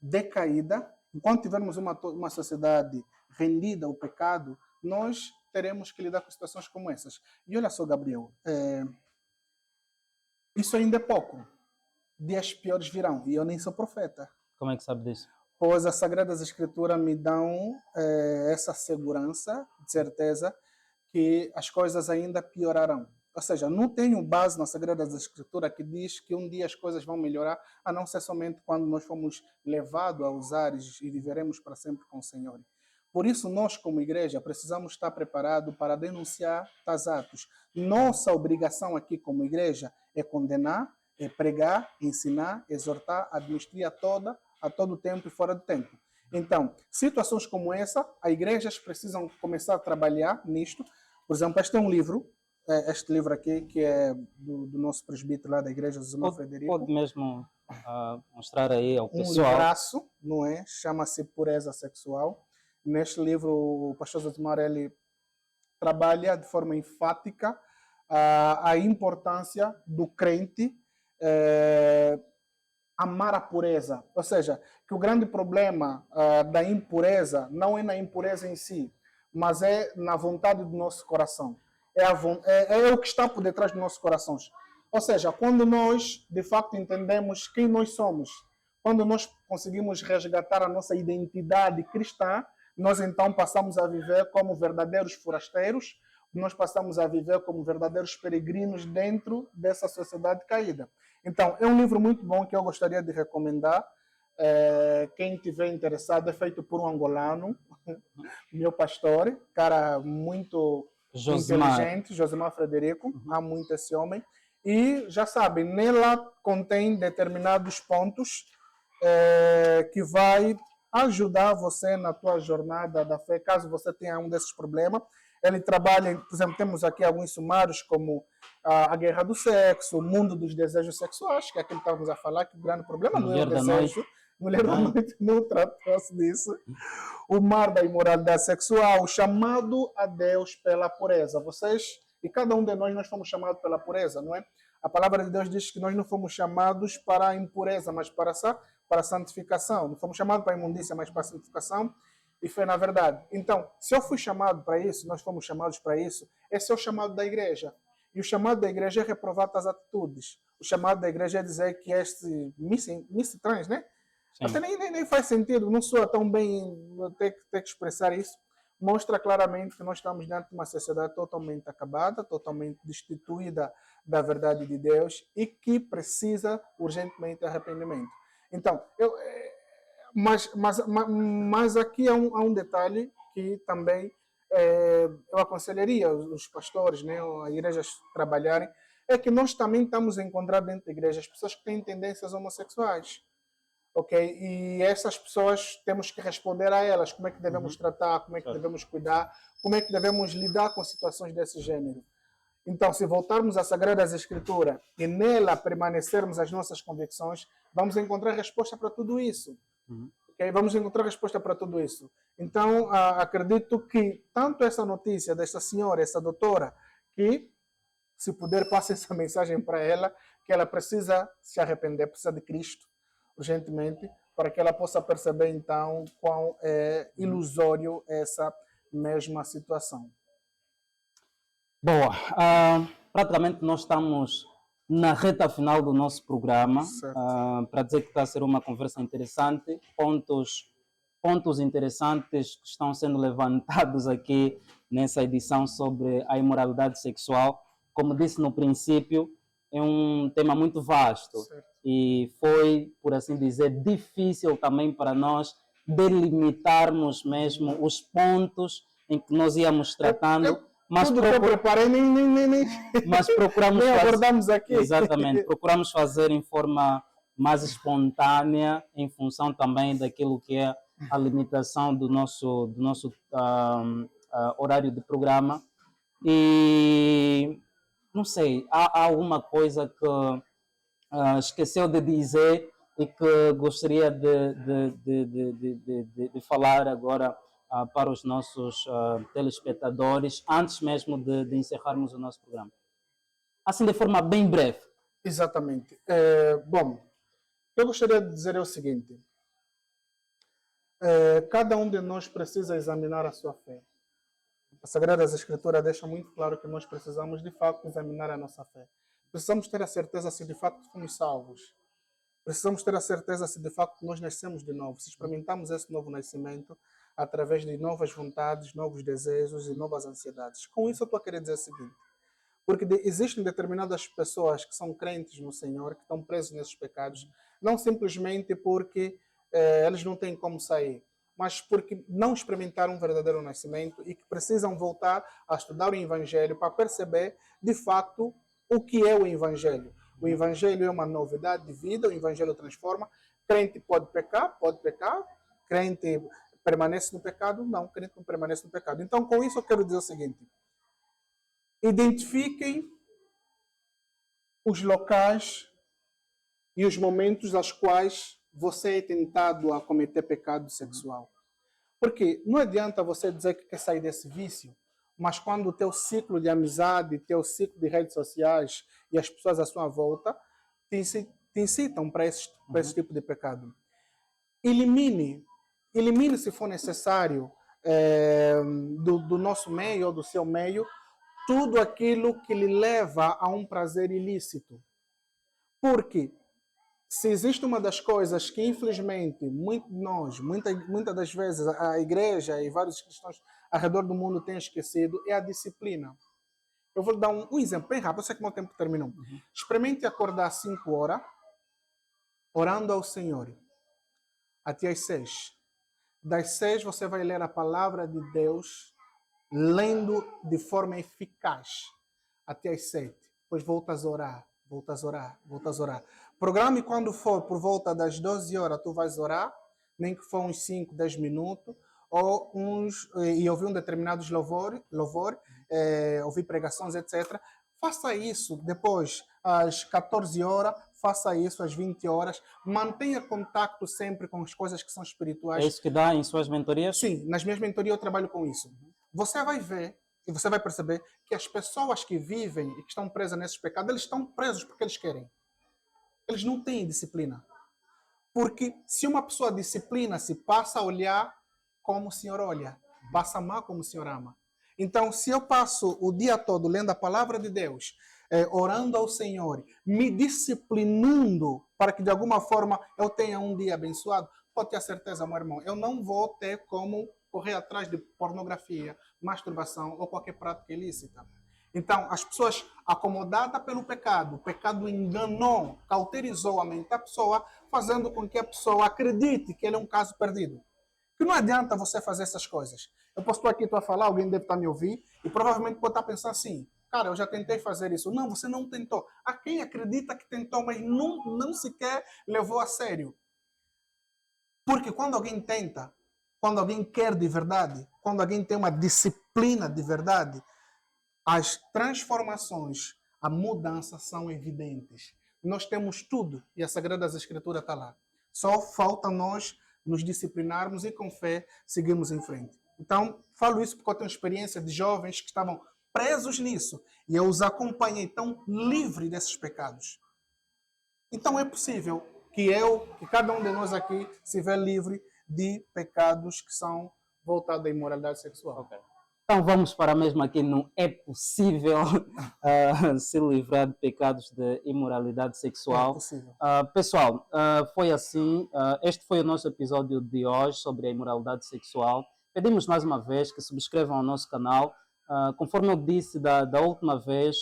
decaída, enquanto tivermos uma sociedade rendida ao pecado, nós teremos que lidar com situações como essas. E olha só, Gabriel, isso ainda é pouco. Dias piores virão. E eu nem sou profeta. Como é que sabe disso? Pois as Sagradas Escrituras me dão essa segurança, de certeza, que as coisas ainda piorarão. Ou seja, não tenho base na Sagrada Escritura que diz que um dia as coisas vão melhorar, a não ser somente quando nós fomos levados a usar e viveremos para sempre com o Senhor. Por isso, nós, como igreja, precisamos estar preparados para denunciar tais atos. Nossa obrigação aqui, como igreja, é condenar, é pregar, ensinar, exortar, administrar a todo tempo e fora do tempo. Então, situações como essa, as igrejas precisam começar a trabalhar nisto. Por exemplo, este é um livro, este livro aqui, que é do nosso presbítero lá da igreja, José Frederico. Pode mesmo mostrar aí ao pessoal. Um livraço, não é? Chama-se Pureza Sexual. Neste livro, o pastor Zotimar, ele trabalha de forma enfática a importância do crente amar a pureza. Ou seja, que o grande problema da impureza não é na impureza em si, mas é na vontade do nosso coração. É o que está por detrás dos nossos corações. Ou seja, quando nós, de facto, entendemos quem nós somos, quando nós conseguimos resgatar a nossa identidade cristã, nós então passamos a viver como verdadeiros forasteiros, nós passamos a viver como verdadeiros peregrinos dentro dessa sociedade caída. Então, é um livro muito bom que eu gostaria de recomendar. Quem tiver interessado, é feito por um angolano, meu pastor, cara muito inteligente, Josemar Frederico, amo muito esse homem. E já sabem, nela contém determinados pontos que vai ajudar você na tua jornada da fé, caso você tenha um desses problemas. Ele trabalha, por exemplo, temos aqui alguns sumários como a guerra do sexo, o mundo dos desejos sexuais, que é aquilo que estávamos a falar, que o grande problema não é o desejo. Mulher da noite não tratou-se disso. O mar da imoralidade sexual, o chamado a Deus pela pureza. Vocês, e cada um de nós fomos chamados pela pureza, não é? A palavra de Deus diz que nós não fomos chamados para a impureza, mas para a santificação. Não fomos chamados para a imundícia, mas para a santificação. E foi na verdade. Então, se eu fui chamado para isso, nós fomos chamados para isso, esse é o chamado da igreja. E o chamado da igreja é reprovar as atitudes. O chamado da igreja é dizer que este miss trans, né? Sim. Até nem faz sentido, não soa tão bem ter que expressar isso. Mostra claramente que nós estamos dentro de uma sociedade totalmente acabada, totalmente destituída da verdade de Deus e que precisa urgentemente de arrependimento. Então, mas aqui há um detalhe que também eu aconselharia os pastores, né, as igrejas trabalharem, é que nós também estamos a encontrar dentro da igreja as pessoas que têm tendências homossexuais. Okay? E essas pessoas temos que responder a elas, como é que devemos tratar, como é que devemos cuidar, como é que devemos lidar com situações desse gênero. Então, se voltarmos às Sagradas Escrituras e nela permanecermos as nossas convicções, vamos encontrar resposta para tudo isso. Okay? Vamos encontrar resposta para tudo isso. Então, acredito que tanto essa notícia dessa senhora, essa doutora, que se puder, passe essa mensagem para ela, que ela precisa se arrepender, precisa de Cristo, urgentemente, para que ela possa perceber, então, quão ilusório essa mesma situação. Boa. Praticamente nós estamos na reta final do nosso programa, para dizer que está a ser uma conversa interessante, pontos interessantes que estão sendo levantados aqui nessa edição sobre a imoralidade sexual. Como disse no princípio, é um tema muito vasto. Certo. E foi, por assim dizer, difícil também para nós delimitarmos mesmo os pontos em que nós íamos tratando. Mas tudo que eu preparei, nem mas procuramos nem abordamos aqui. Exatamente, procuramos fazer em forma mais espontânea, em função também daquilo que é a limitação do nosso horário de programa. E não sei, há alguma coisa que esqueceu de dizer e que gostaria de falar agora para os nossos telespectadores, antes mesmo de encerrarmos o nosso programa? Assim, de forma bem breve. Exatamente. Bom, eu gostaria de dizer o seguinte. Cada um de nós precisa examinar a sua fé. A Sagrada Escritura deixa muito claro que nós precisamos, de fato, examinar a nossa fé. Precisamos ter a certeza se, de facto, fomos salvos. Precisamos ter a certeza se, de facto, nós nascemos de novo. Se experimentamos esse novo nascimento através de novas vontades, novos desejos e novas ansiedades. Com isso, eu estou a querer dizer o seguinte. Porque existem determinadas pessoas que são crentes no Senhor, que estão presos nesses pecados, não simplesmente porque eles não têm como sair, mas porque não experimentaram um verdadeiro nascimento e que precisam voltar a estudar o Evangelho para perceber, de fato, o que é o Evangelho. O Evangelho é uma novidade de vida, o Evangelho transforma. Crente pode pecar, crente permanece no pecado, não, crente não permanece no pecado. Então, com isso eu quero dizer o seguinte. Identifiquem os locais e os momentos aos quais você é tentado a cometer pecado sexual. Porque não adianta você dizer que quer sair desse vício, mas quando o teu ciclo de amizade, teu ciclo de redes sociais e as pessoas à sua volta te incitam para esse tipo de pecado. Elimine se for necessário, do nosso meio ou do seu meio, tudo aquilo que lhe leva a um prazer ilícito. Porque se existe uma das coisas que, infelizmente, muitas das vezes, a igreja e vários cristãos ao redor do mundo têm esquecido, é a disciplina. Eu vou dar um exemplo bem rápido, eu sei que o meu tempo terminou. Experimente acordar às 5 horas, orando ao Senhor, até às 6. Das 6 você vai ler a palavra de Deus, lendo de forma eficaz, até às 7. Depois voltas a orar. Programe quando for por volta das 12 horas, tu vais orar, nem que for uns 5, 10 minutos, ou e ouvir um determinado louvor, ouvir pregações, etc. Faça isso depois, às 14 horas, faça isso às 20 horas. Mantenha contato sempre com as coisas que são espirituais. É isso que dá em suas mentorias? Sim, nas minhas mentorias eu trabalho com isso. Você vai ver e você vai perceber que as pessoas que vivem e que estão presas nesses pecados, eles estão presos porque eles querem. Eles não têm disciplina. Porque se uma pessoa disciplina-se, passa a olhar como o Senhor olha, passa a amar como o Senhor ama. Então, se eu passo o dia todo lendo a palavra de Deus, orando ao Senhor, me disciplinando para que de alguma forma eu tenha um dia abençoado, pode ter certeza, meu irmão, eu não vou ter como correr atrás de pornografia, masturbação ou qualquer prática ilícita. Então, as pessoas acomodadas pelo pecado, o pecado enganou, cauterizou a mente da pessoa, fazendo com que a pessoa acredite que ele é um caso perdido. Que não adianta você fazer essas coisas. Eu posso estar aqui a falar, alguém deve estar me ouvindo, e provavelmente pode estar pensando assim, cara, eu já tentei fazer isso. Não, você não tentou. Há quem acredita que tentou, mas não sequer levou a sério. Porque quando alguém tenta, quando alguém quer de verdade, quando alguém tem uma disciplina de verdade, as transformações, a mudança são evidentes. Nós temos tudo e a Sagrada Escritura está lá. Só falta nós nos disciplinarmos e com fé seguirmos em frente. Então, falo isso porque eu tenho experiência de jovens que estavam presos nisso e eu os acompanhei tão livre desses pecados. Então é possível que cada um de nós aqui se vê livre de pecados que são voltados à imoralidade sexual. Okay. Então vamos para mesmo aqui no é possível se livrar de pecados de imoralidade sexual. É possível. Pessoal, foi assim. Este foi o nosso episódio de hoje sobre a imoralidade sexual. Pedimos mais uma vez que subscrevam o nosso canal. Conforme eu disse da última vez,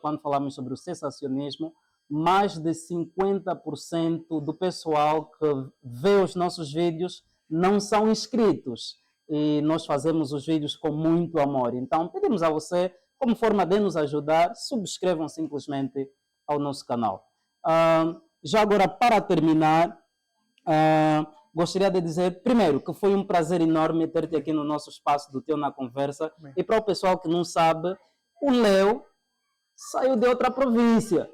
quando falamos sobre o cessacionismo, mais de 50% do pessoal que vê os nossos vídeos não são inscritos. E nós fazemos os vídeos com muito amor. Então, pedimos a você, como forma de nos ajudar, subscrevam simplesmente ao nosso canal. Já agora, para terminar, gostaria de dizer, primeiro, que foi um prazer enorme ter-te aqui no nosso espaço do Teu na Conversa. Bem. E para o pessoal que não sabe, o Leo saiu de outra província.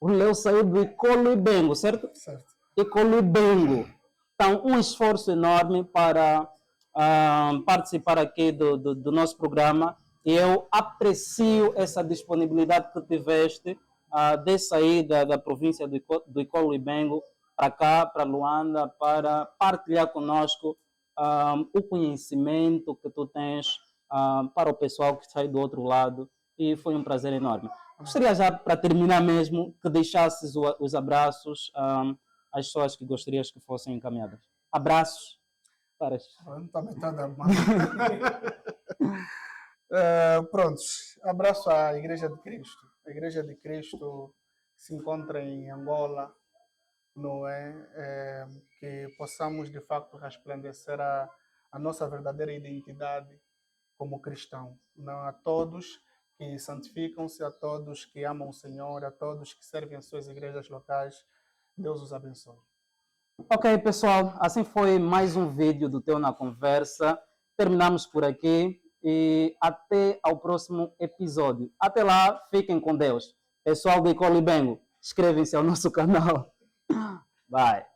O Leo saiu do Icolo-Ibengo, certo? Certo. Icolo-Ibengo. Então, um esforço enorme para participar aqui do nosso programa, e eu aprecio essa disponibilidade que tiveste de sair da província do Icolo-Ibengo para cá, para Luanda, para partilhar conosco o conhecimento que tu tens para o pessoal que sai do outro lado, e foi um prazer enorme. Gostaria já, para terminar mesmo, que deixasses os abraços às pessoas que gostarias que fossem encaminhadas. Abraços. Não está metade armado. Prontos. Abraço à Igreja de Cristo. A Igreja de Cristo se encontra em Angola, não é? Que possamos de facto resplandecer a nossa verdadeira identidade como cristão. Não, a todos que santificam-se, a todos que amam o Senhor, a todos que servem as suas igrejas locais, Deus os abençoe. Ok, pessoal, assim foi mais um vídeo do Teu na Conversa. Terminamos por aqui e até ao próximo episódio. Até lá, fiquem com Deus. Pessoal do Icolo-Ibengo, inscrevem-se ao nosso canal. Bye.